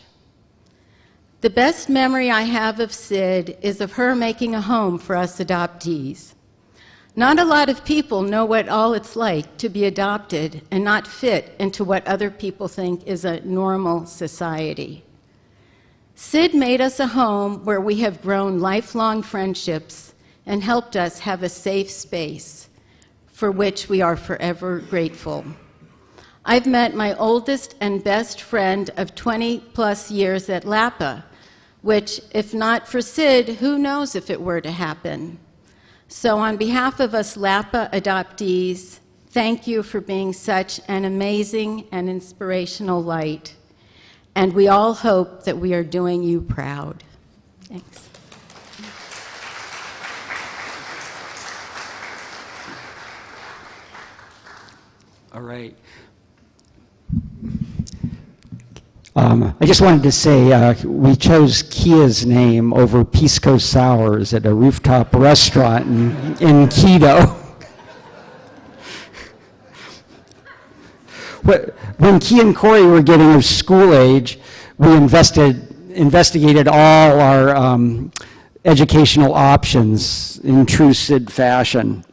Speaker 10: The best memory I have of Sid is of her making a home for us adoptees. Not a lot of people know what all it's like to be adopted and not fit into what other people think is a normal society. Sid made us a home where we have grown lifelong friendships and helped us have a safe space, for which we are forever grateful. I've met my oldest and best friend of 20-plus years at Lapa, which, if not for Sid, who knows if it were to happen. So on behalf of us Lapa adoptees, thank you for being such an amazing and inspirational light. And we all hope that we are doing you proud. Thanks.
Speaker 4: All right. I just wanted to say we chose Kia's name over Pisco Sours at a rooftop restaurant in Quito. When Kia and Corey were getting of school age, we investigated all our educational options in true Sid fashion.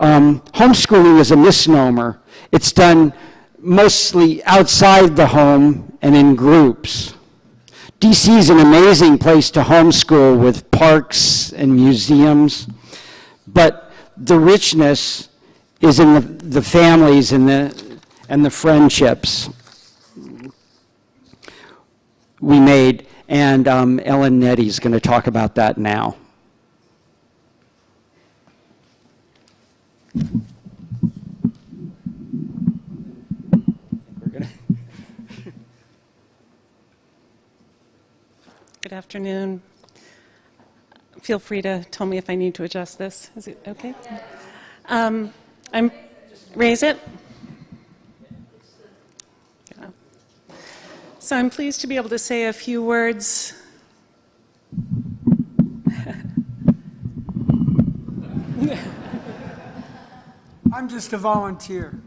Speaker 4: Homeschooling is a misnomer. It's done mostly outside the home and in groups. DC is an amazing place to homeschool with parks and museums, but the richness is in the families and the friendships we made, and Ellen Nettie is going to talk about that now.
Speaker 11: Good afternoon. Feel free to tell me if I need to adjust this. Is it okay? Raise it. Yeah. So I'm pleased to be able to say a few words.
Speaker 12: I'm just a volunteer.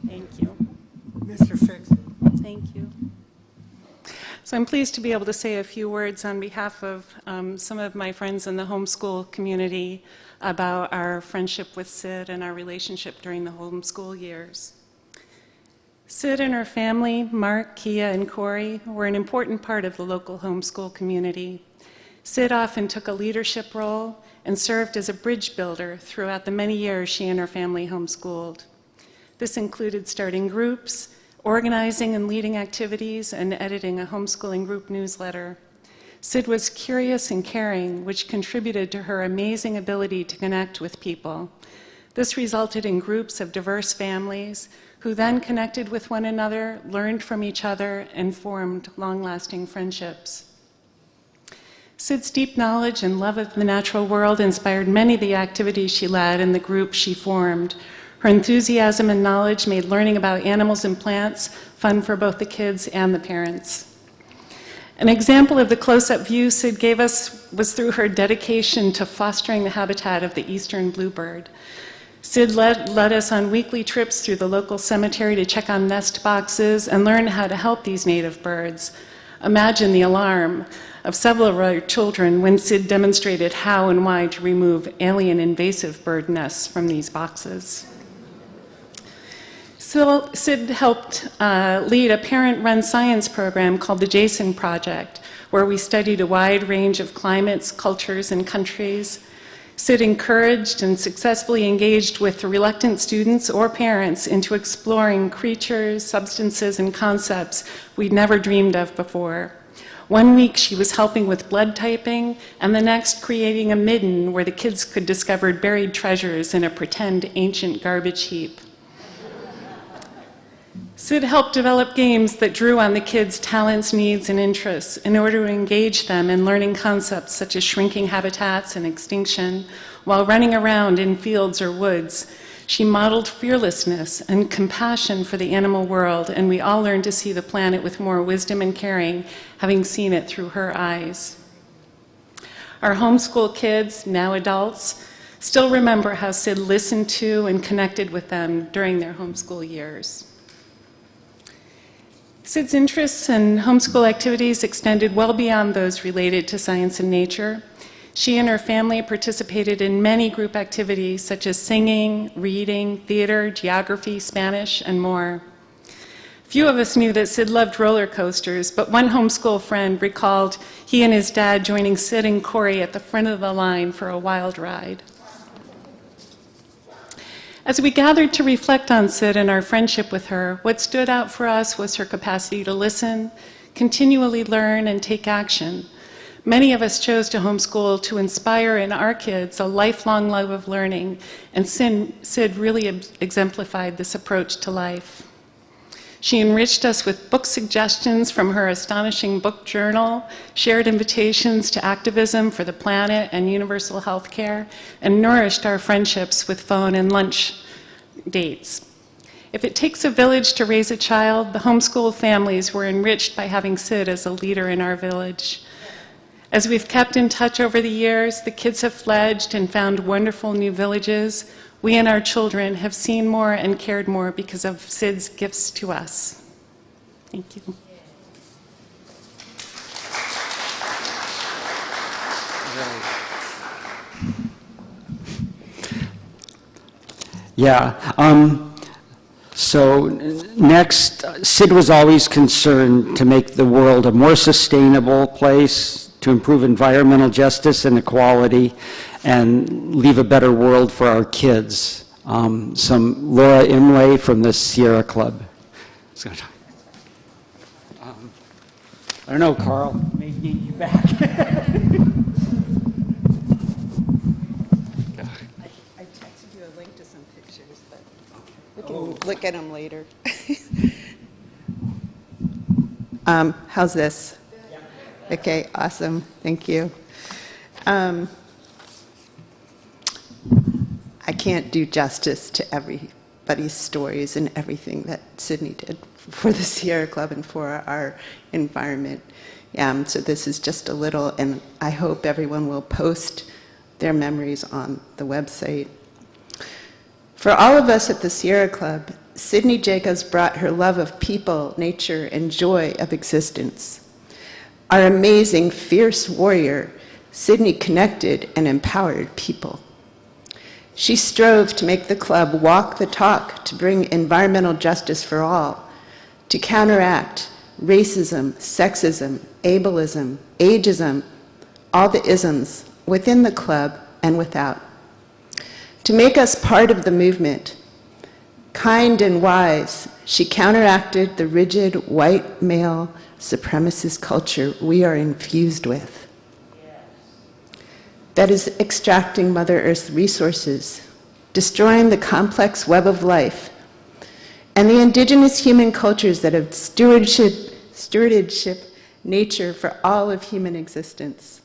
Speaker 11: Thank you.
Speaker 12: Mr. Fix.
Speaker 11: Thank you. So I'm pleased to be able to say a few words on behalf of some of my friends in the homeschool community about our friendship with Sid and our relationship during the homeschool years. Sid and her family, Mark, Kia, and Corey, were an important part of the local homeschool community. Sid often took a leadership role and served as a bridge builder throughout the many years she and her family homeschooled. This included starting groups, organizing and leading activities, and editing a homeschooling group newsletter. Sid was curious and caring, which contributed to her amazing ability to connect with people. This resulted in groups of diverse families who then connected with one another, learned from each other, and formed long-lasting friendships. Sid's deep knowledge and love of the natural world inspired many of the activities she led and the groups she formed. Her enthusiasm and knowledge made learning about animals and plants fun for both the kids and the parents. An example of the close-up view Sid gave us was through her dedication to fostering the habitat of the eastern bluebird. Sid led us on weekly trips through the local cemetery to check on nest boxes and learn how to help these native birds. Imagine the alarm of several of our children when Sid demonstrated how and why to remove alien invasive bird nests from these boxes. Sid helped lead a parent-run science program called the Jason Project, where we studied a wide range of climates, cultures, and countries. Sid encouraged and successfully engaged with reluctant students or parents into exploring creatures, substances, and concepts we'd never dreamed of before. One week she was helping with blood typing, and the next creating a midden where the kids could discover buried treasures in a pretend ancient garbage heap. Sid helped develop games that drew on the kids' talents, needs, and interests in order to engage them in learning concepts such as shrinking habitats and extinction while running around in fields or woods. She modeled fearlessness and compassion for the animal world, and we all learned to see the planet with more wisdom and caring, having seen it through her eyes. Our homeschool kids, now adults, still remember how Sid listened to and connected with them during their homeschool years. Sid's interests and homeschool activities extended well beyond those related to science and nature. She and her family participated in many group activities such as singing, reading, theater, geography, Spanish, and more. Few of us knew that Sid loved roller coasters, but one homeschool friend recalled he and his dad joining Sid and Corey at the front of the line for a wild ride. As we gathered to reflect on Sid and our friendship with her, what stood out for us was her capacity to listen, continually learn, and take action. Many of us chose to homeschool to inspire in our kids a lifelong love of learning, and Sid really exemplified this approach to life. She enriched us with book suggestions from her astonishing book journal, shared invitations to activism for the planet and universal health care, and nourished our friendships with phone and lunch dates. If it takes a village to raise a child, the homeschool families were enriched by having Sid as a leader in our village. As we've kept in touch over the years, the kids have fledged and found wonderful new villages. We and our children have seen more and cared more because of Sid's gifts to us. Thank you.
Speaker 4: Yeah. So next, Sid was always concerned to make the world a more sustainable place, to improve environmental justice and equality, and leave a better world for our kids. Some Laura Imlay from the Sierra Club. I don't know, Carl. Maybe you back.
Speaker 8: I texted you a link to some pictures, but we can look at them later. How's this? Okay, awesome. Thank you. I can't do justice to everybody's stories and everything that Sydney did for the Sierra Club and for our environment. So this is just a little, and I hope everyone will post their memories on the website. For all of us at the Sierra Club, Sydney Jacobs brought her love of people, nature, and joy of existence. Our amazing, fierce warrior, Sydney connected and empowered people. She strove to make the club walk the talk to bring environmental justice for all, to counteract racism, sexism, ableism, ageism, all the isms within the club and without. To make us part of the movement. Kind and wise, she counteracted the rigid white male supremacist culture we are infused with. That is extracting Mother Earth's resources, destroying the complex web of life, and the indigenous human cultures that have stewardship nature for all of human existence.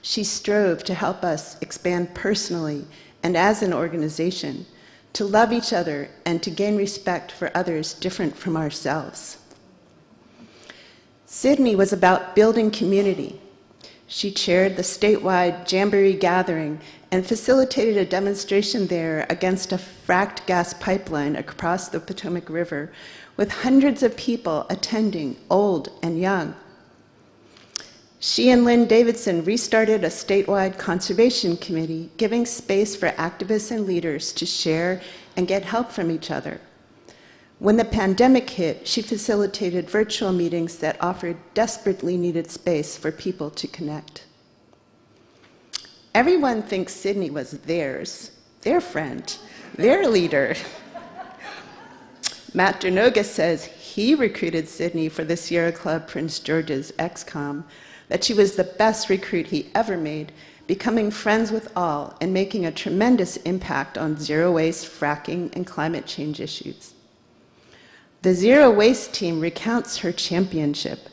Speaker 8: She strove to help us expand personally and as an organization
Speaker 13: to love each other, and to gain respect for others different from ourselves. Sydney was about building community. She chaired the statewide Jamboree gathering and facilitated a demonstration there against a fracked gas pipeline across the Potomac River, with hundreds of people attending, old and young. She and Lynn Davidson restarted a statewide conservation committee, giving space for activists and leaders to share and get help from each other. When the pandemic hit, she facilitated virtual meetings that offered desperately needed space for people to connect. Everyone thinks Sydney was theirs, their friend, their leader. Matt Dernoga says he recruited Sydney for the Sierra Club Prince George's XCOM, that she was the best recruit he ever made, becoming friends with all and making a tremendous impact on zero waste, fracking, and climate change issues. The Zero Waste team recounts her championship,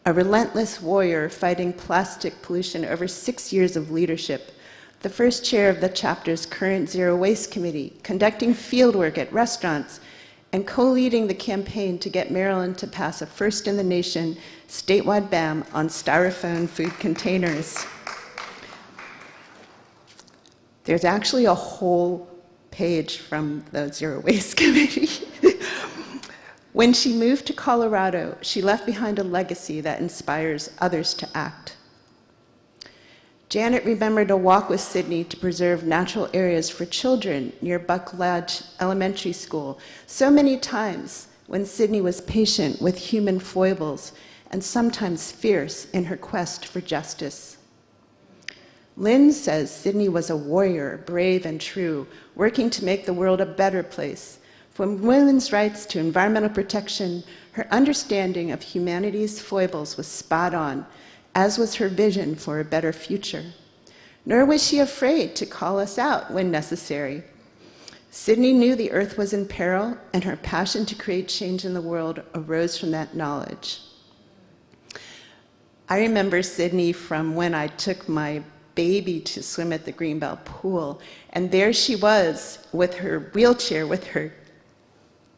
Speaker 13: a relentless warrior fighting plastic pollution over 6 years of leadership, the first chair of the chapter's current Zero Waste Committee, conducting fieldwork at restaurants, and co-leading the campaign to get Maryland to pass a first-in-the-nation statewide ban on styrofoam food containers. There's actually a whole page from the Zero Waste Committee. When she moved to Colorado, she left behind a legacy that inspires others to act. Janet remembered a walk with Sydney to preserve natural areas for children near Buck Lodge Elementary School so many times when Sydney was patient with human foibles and sometimes fierce in her quest for justice. Lynn says Sydney was a warrior, brave and true, working to make the world a better place. From women's rights to environmental protection, her understanding of humanity's foibles was spot on, as was her vision for a better future. Nor was she afraid to call us out when necessary. Sydney knew the earth was in peril, and her passion to create change in the world arose from that knowledge. I remember Sydney from when I took my baby to swim at the Greenbelt pool, and there she was with her wheelchair, with her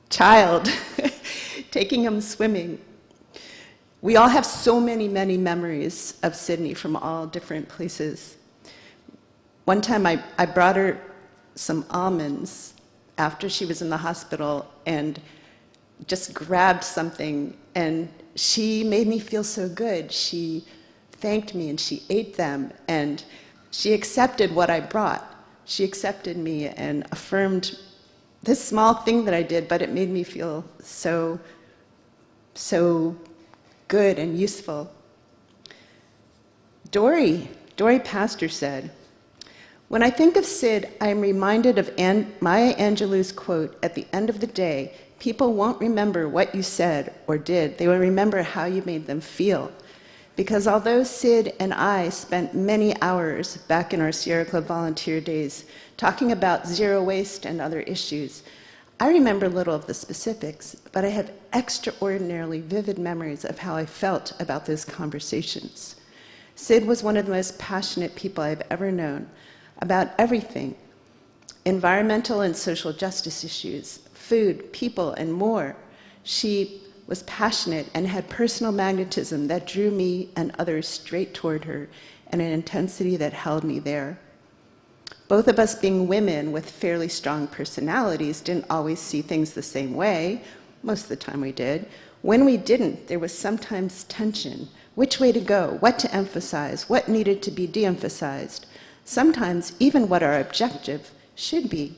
Speaker 13: child, taking him swimming. We all have so many memories of Sydney from all different places. One time I brought her some almonds after she was in the hospital and just grabbed something, and she made me feel so good. She thanked me and she ate them, and she accepted what I brought. She accepted me and affirmed this small thing that I did, but it made me feel so good and useful. Dory Pastor said, "When I think of Sid, I am reminded of Maya Angelou's quote, 'At the end of the day, people won't remember what you said or did. They will remember how you made them feel.' Because although Sid and I spent many hours back in our Sierra Club volunteer days talking about zero waste and other issues, I remember little of the specifics, but I have extraordinarily vivid memories of how I felt about those conversations. Sid was one of the most passionate people I've ever known about everything, environmental and social justice issues, food, people, and more. She was passionate and had personal magnetism that drew me and others straight toward her, and an intensity that held me there. Both of us being women with fairly strong personalities didn't always see things the same way. Most of the time we did. When we didn't, there was sometimes tension. Which way to go, what to emphasize, what needed to be de-emphasized. Sometimes even what our objective should be.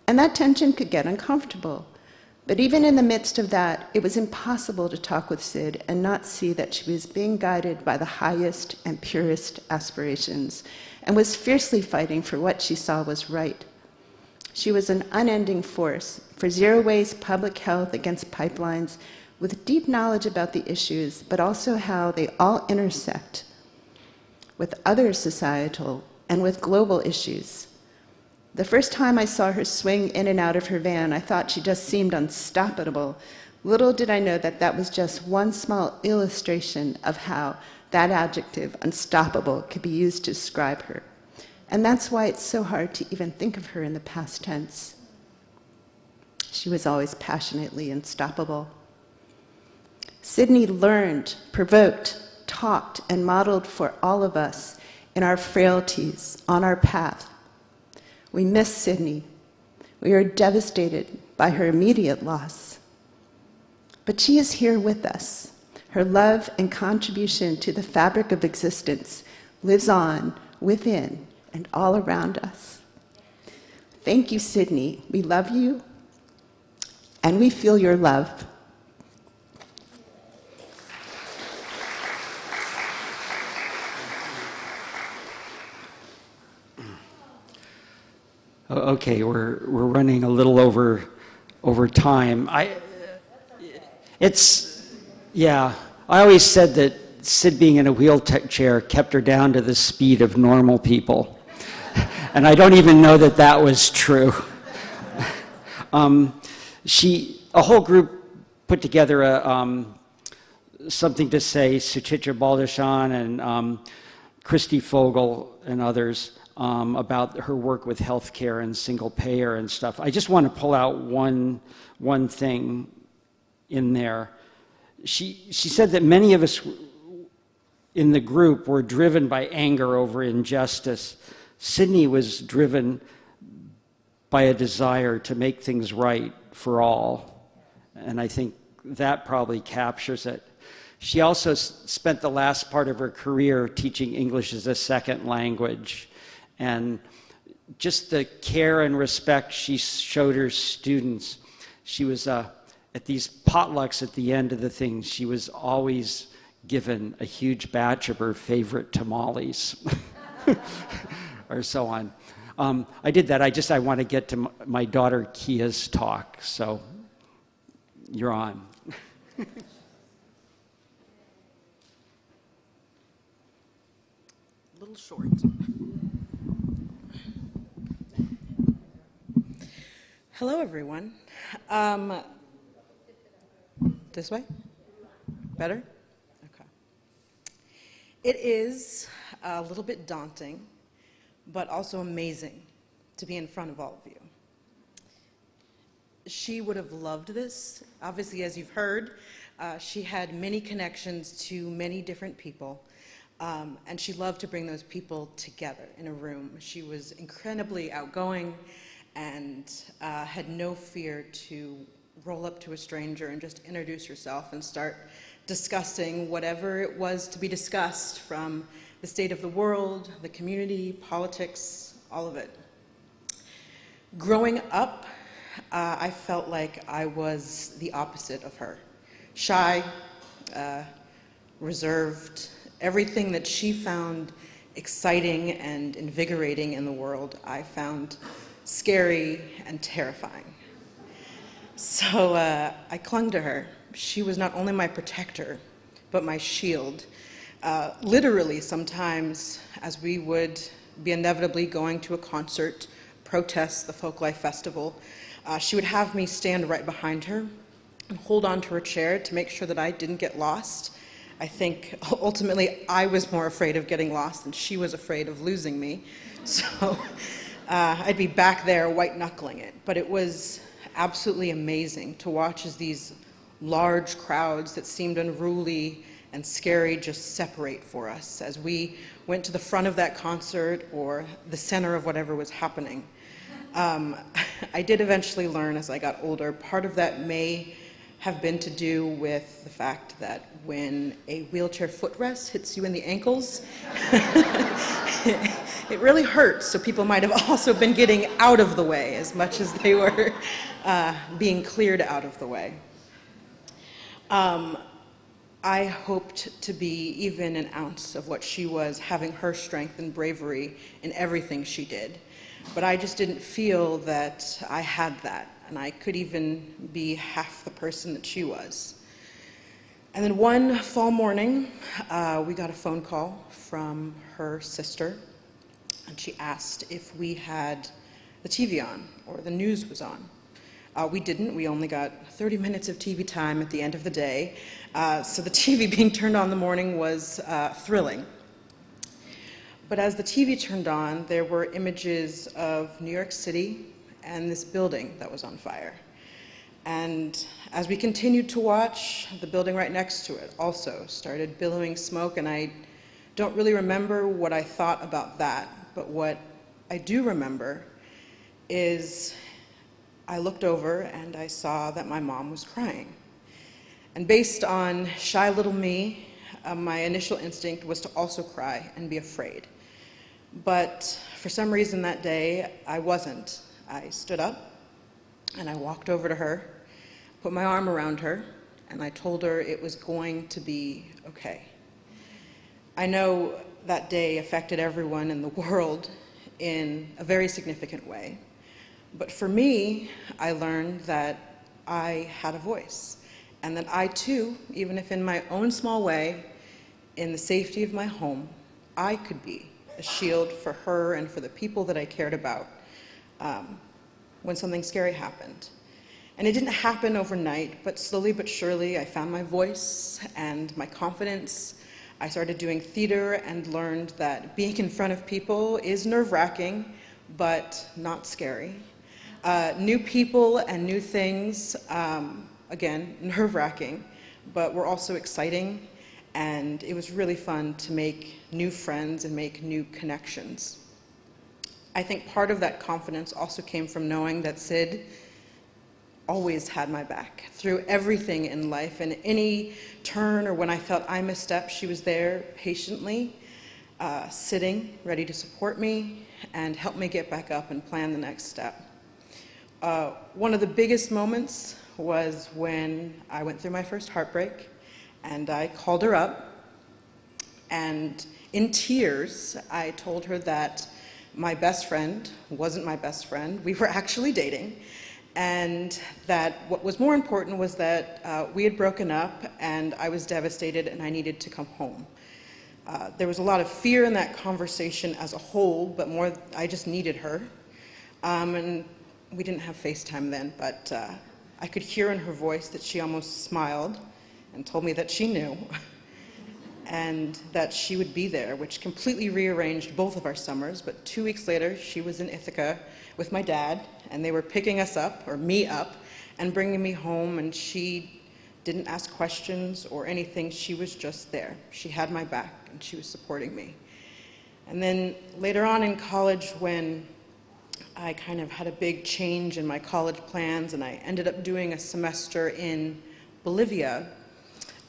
Speaker 13: And that tension could get uncomfortable. But even in the midst of that, it was impossible to talk with Sid and not see that she was being guided by the highest and purest aspirations and was fiercely fighting for what she saw was right. She was an unending force for zero waste, public health, against pipelines, with deep knowledge about the issues, but also how they all intersect with other societal and with global issues. The first time I saw her swing in and out of her van, I thought she just seemed unstoppable. Little did I know that that was just one small illustration of how that adjective, unstoppable, could be used to describe her. And that's why it's so hard to even think of her in the past tense. She was always passionately unstoppable. Sydney learned, provoked, talked, and modeled for all of us in our frailties, on our path. We miss Sydney. We are devastated by her immediate loss. But she is here with us. Her love and contribution to the fabric of existence lives on within and all around us. Thank you, Sydney. We love you, and we feel your love.
Speaker 4: Okay, we're running a little over time. I always said that Sid being in a wheelchair kept her down to the speed of normal people. And I don't even know that that was true. A whole group put together something to say, Suchitra Baldachan and Christy Fogel and others, about her work with healthcare and single payer and stuff. I just want to pull out one thing in there. She said that many of us in the group were driven by anger over injustice. Sydney was driven by a desire to make things right for all, and I think that probably captures it. She also spent the last part of her career teaching English as a second language, and just the care and respect she showed her students. She was at these potlucks at the end of the thing, she was always given a huge batch of her favorite tamales or so on. I did that. I want to get to my daughter Kia's talk, so you're on.
Speaker 14: Little short. Hello, everyone. This way? Better? Okay. It is a little bit daunting, but also amazing to be in front of all of you. She would have loved this. Obviously, as you've heard, she had many connections to many different people, and she loved to bring those people together in a room. She was incredibly outgoing and had no fear to roll up to a stranger and just introduce herself and start discussing whatever it was to be discussed, from the state of the world, the community, politics, all of it. Growing up, I felt like I was the opposite of her. Shy, reserved, everything that she found exciting and invigorating in the world, I found scary and terrifying. So I clung to her. She was not only my protector, but my shield. Literally, sometimes, as we would be inevitably going to a concert, protest, the Folklife Festival, she would have me stand right behind her and hold on to her chair to make sure that I didn't get lost. I think ultimately I was more afraid of getting lost than she was afraid of losing me. So I'd be back there white-knuckling it. But it was absolutely amazing to watch as these large crowds that seemed unruly and scary just separate for us as we went to the front of that concert or the center of whatever was happening. I did eventually learn as I got older, part of that may have been to do with the fact that when a wheelchair footrest hits you in the ankles, it really hurts. So people might have also been getting out of the way as much as they were being cleared out of the way. I hoped to be even an ounce of what she was, having her strength and bravery in everything she did. But I just didn't feel that I had that, and I could even be half the person that she was. And then one fall morning, we got a phone call from her sister, and she asked if we had the TV on, or the news was on. We didn't. We only got 30 minutes of TV time at the end of the day. So the TV being turned on in the morning was thrilling. But as the TV turned on, there were images of New York City and this building that was on fire. And as we continued to watch, the building right next to it also started billowing smoke, and I don't really remember what I thought about that, but what I do remember is I looked over and I saw that my mom was crying. And based on shy little me, my initial instinct was to also cry and be afraid. But for some reason that day, I wasn't. I stood up and I walked over to her, put my arm around her, and I told her it was going to be okay. I know that day affected everyone in the world in a very significant way. But for me, I learned that I had a voice, and that I too, even if in my own small way, in the safety of my home, I could be a shield for her and for the people that I cared about when something scary happened. And it didn't happen overnight, but slowly but surely I found my voice and my confidence. I started doing theater and learned that being in front of people is nerve-wracking, but not scary. New people and new things, again, nerve-wracking, but were also exciting, and it was really fun to make new friends and make new connections. I think part of that confidence also came from knowing that Sid always had my back through everything in life, and any turn or when I felt I misstepped, she was there patiently, sitting, ready to support me and help me get back up and plan the next step. One of the biggest moments was when I went through my first heartbreak, and I called her up, and in tears, I told her that my best friend wasn't my best friend. We were actually dating, and that what was more important was that we had broken up, and I was devastated, and I needed to come home. There was a lot of fear in that conversation as a whole, but more, I just needed her. And we didn't have FaceTime then, but I could hear in her voice that she almost smiled and told me that she knew and that she would be there, which completely rearranged both of our summers. But 2 weeks later, she was in Ithaca with my dad, and they were picking us up, or me up, and bringing me home, and she didn't ask questions or anything. She was just there. She had my back, and she was supporting me. And then later on in college, when I kind of had a big change in my college plans, and I ended up doing a semester in Bolivia.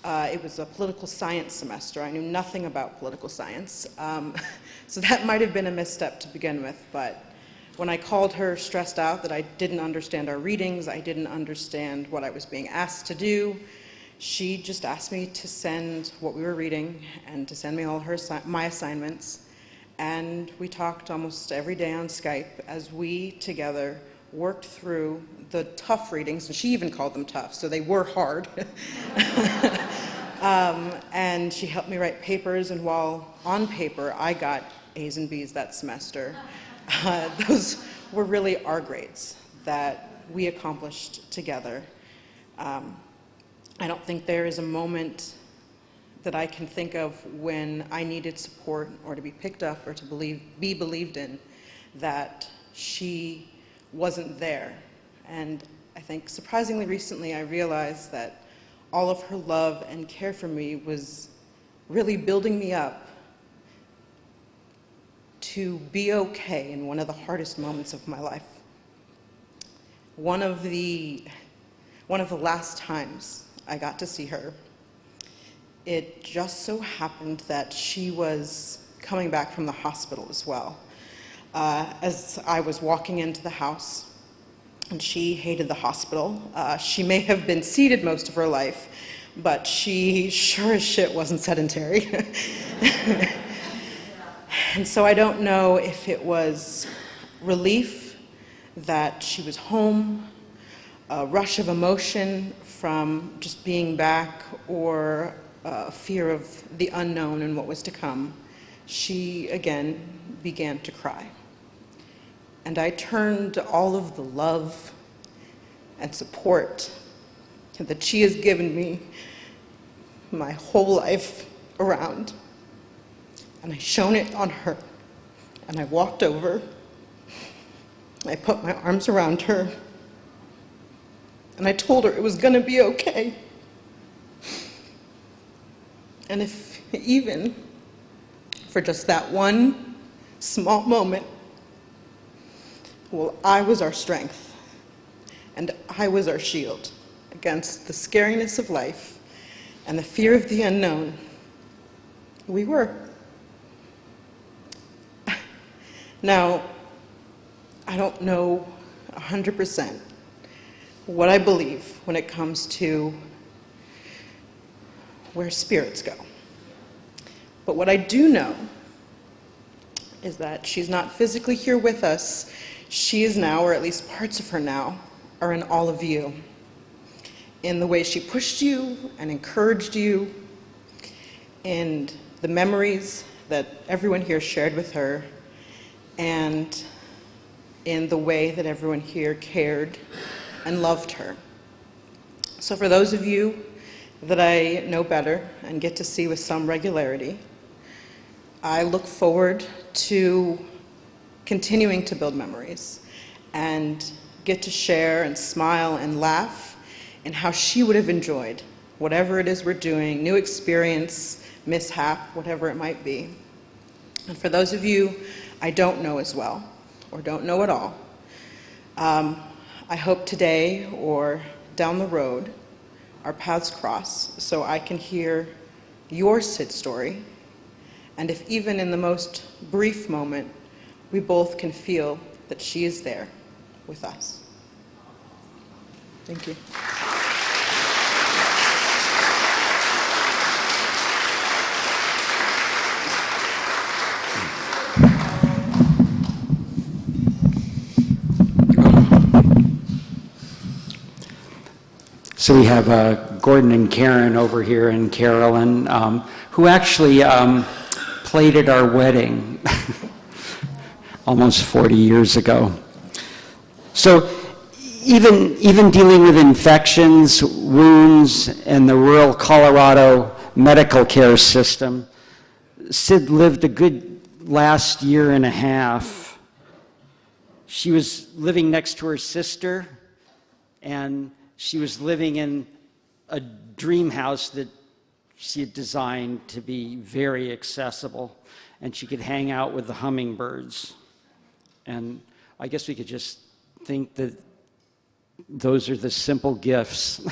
Speaker 14: It was a political science semester. I knew nothing about political science, so that might have been a misstep to begin with, but when I called her stressed out that I didn't understand our readings, I didn't understand what I was being asked to do, she just asked me to send what we were reading and to send me all my assignments. And we talked almost every day on Skype as we together worked through the tough readings, and she even called them tough, so they were hard. And she helped me write papers, and while on paper I got A's and B's that semester, those were really our grades that we accomplished together. I don't think there is a moment that I can think of when I needed support or to be picked up or to be believed in that she wasn't there. And I think surprisingly recently I realized that all of her love and care for me was really building me up to be okay in one of the hardest moments of my life. One of the last times I got to see her, it just so happened that she was coming back from the hospital as well. As I was walking into the house, and she hated the hospital. She may have been seated most of her life, but she sure as shit wasn't sedentary. And so I don't know if it was relief that she was home, a rush of emotion from just being back, or fear of the unknown and what was to come. She again began to cry. And I turned all of the love and support that she has given me my whole life around, and I shone it on her. And I walked over, I put my arms around her, and I told her it was going to be okay. And if even for just that one small moment, well, I was our strength, and I was our shield against the scariness of life and the fear of the unknown. We were. Now, I don't know 100% what I believe when it comes to where spirits go. But what I do know is that she's not physically here with us. She is now, or at least parts of her now, are in all of you. In the way she pushed you and encouraged you, in the memories that everyone here shared with her, and in the way that everyone here cared and loved her. So for those of you that I know better and get to see with some regularity, I look forward to continuing to build memories and get to share and smile and laugh in how she would have enjoyed whatever it is we're doing, new experience, mishap, whatever it might be. And for those of you I don't know as well, or don't know at all, I hope today or down the road our paths cross so I can hear your Sid story, and if even in the most brief moment, we both can feel that she is there with us. Thank you.
Speaker 4: So we have Gordon and Karen over here, and Carolyn, who actually played at our wedding almost 40 years ago. So even dealing with infections, wounds, and the rural Colorado medical care system, Sid lived a good last year and a half. She was living next to her sister, and she was living in a dream house that she had designed to be very accessible, and she could hang out with the hummingbirds. And I guess we could just think that those are the simple gifts.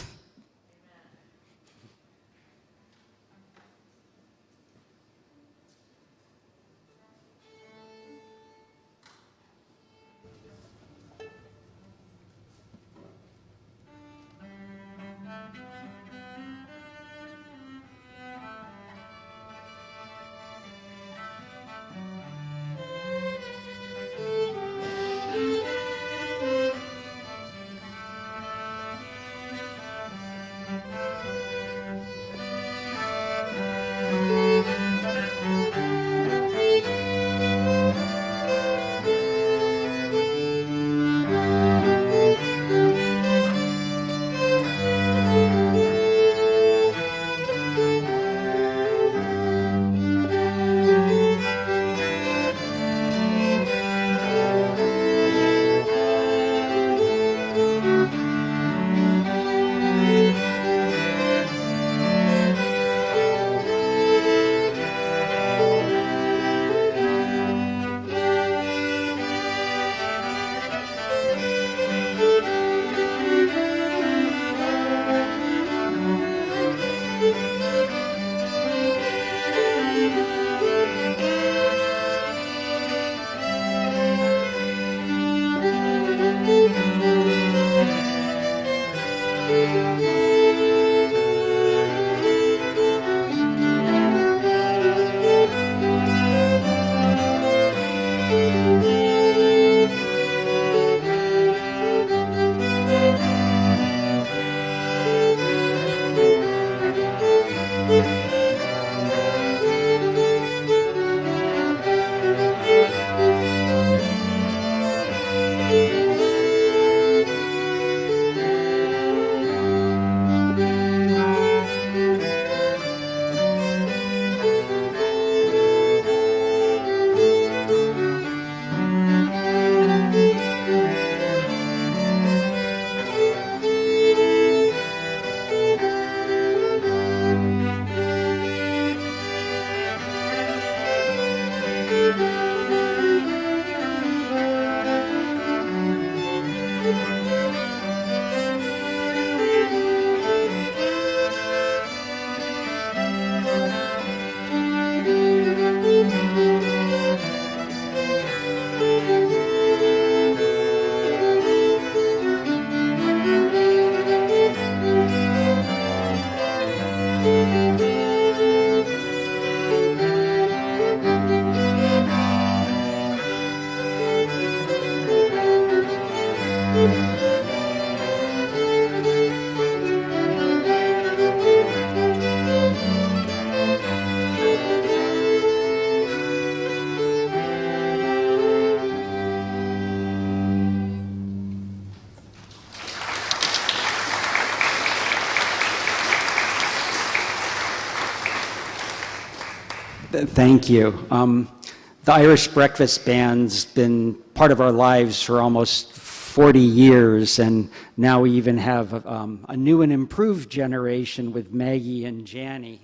Speaker 4: Thank you. The Irish Breakfast Band's been part of our lives for almost 40 years, and now we even have a new and improved generation with Maggie and Janny.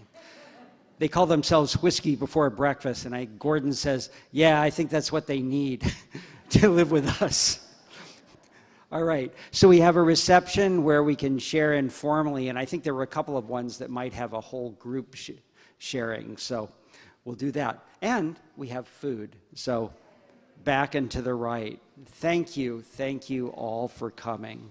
Speaker 4: They call themselves Whiskey Before Breakfast, and Gordon says, yeah, I think that's what they need to live with us. All right, so we have a reception where we can share informally, and I think there were a couple of ones that might have a whole group sharing, so we'll do that. And we have food, so back and to the right. Thank you all for coming.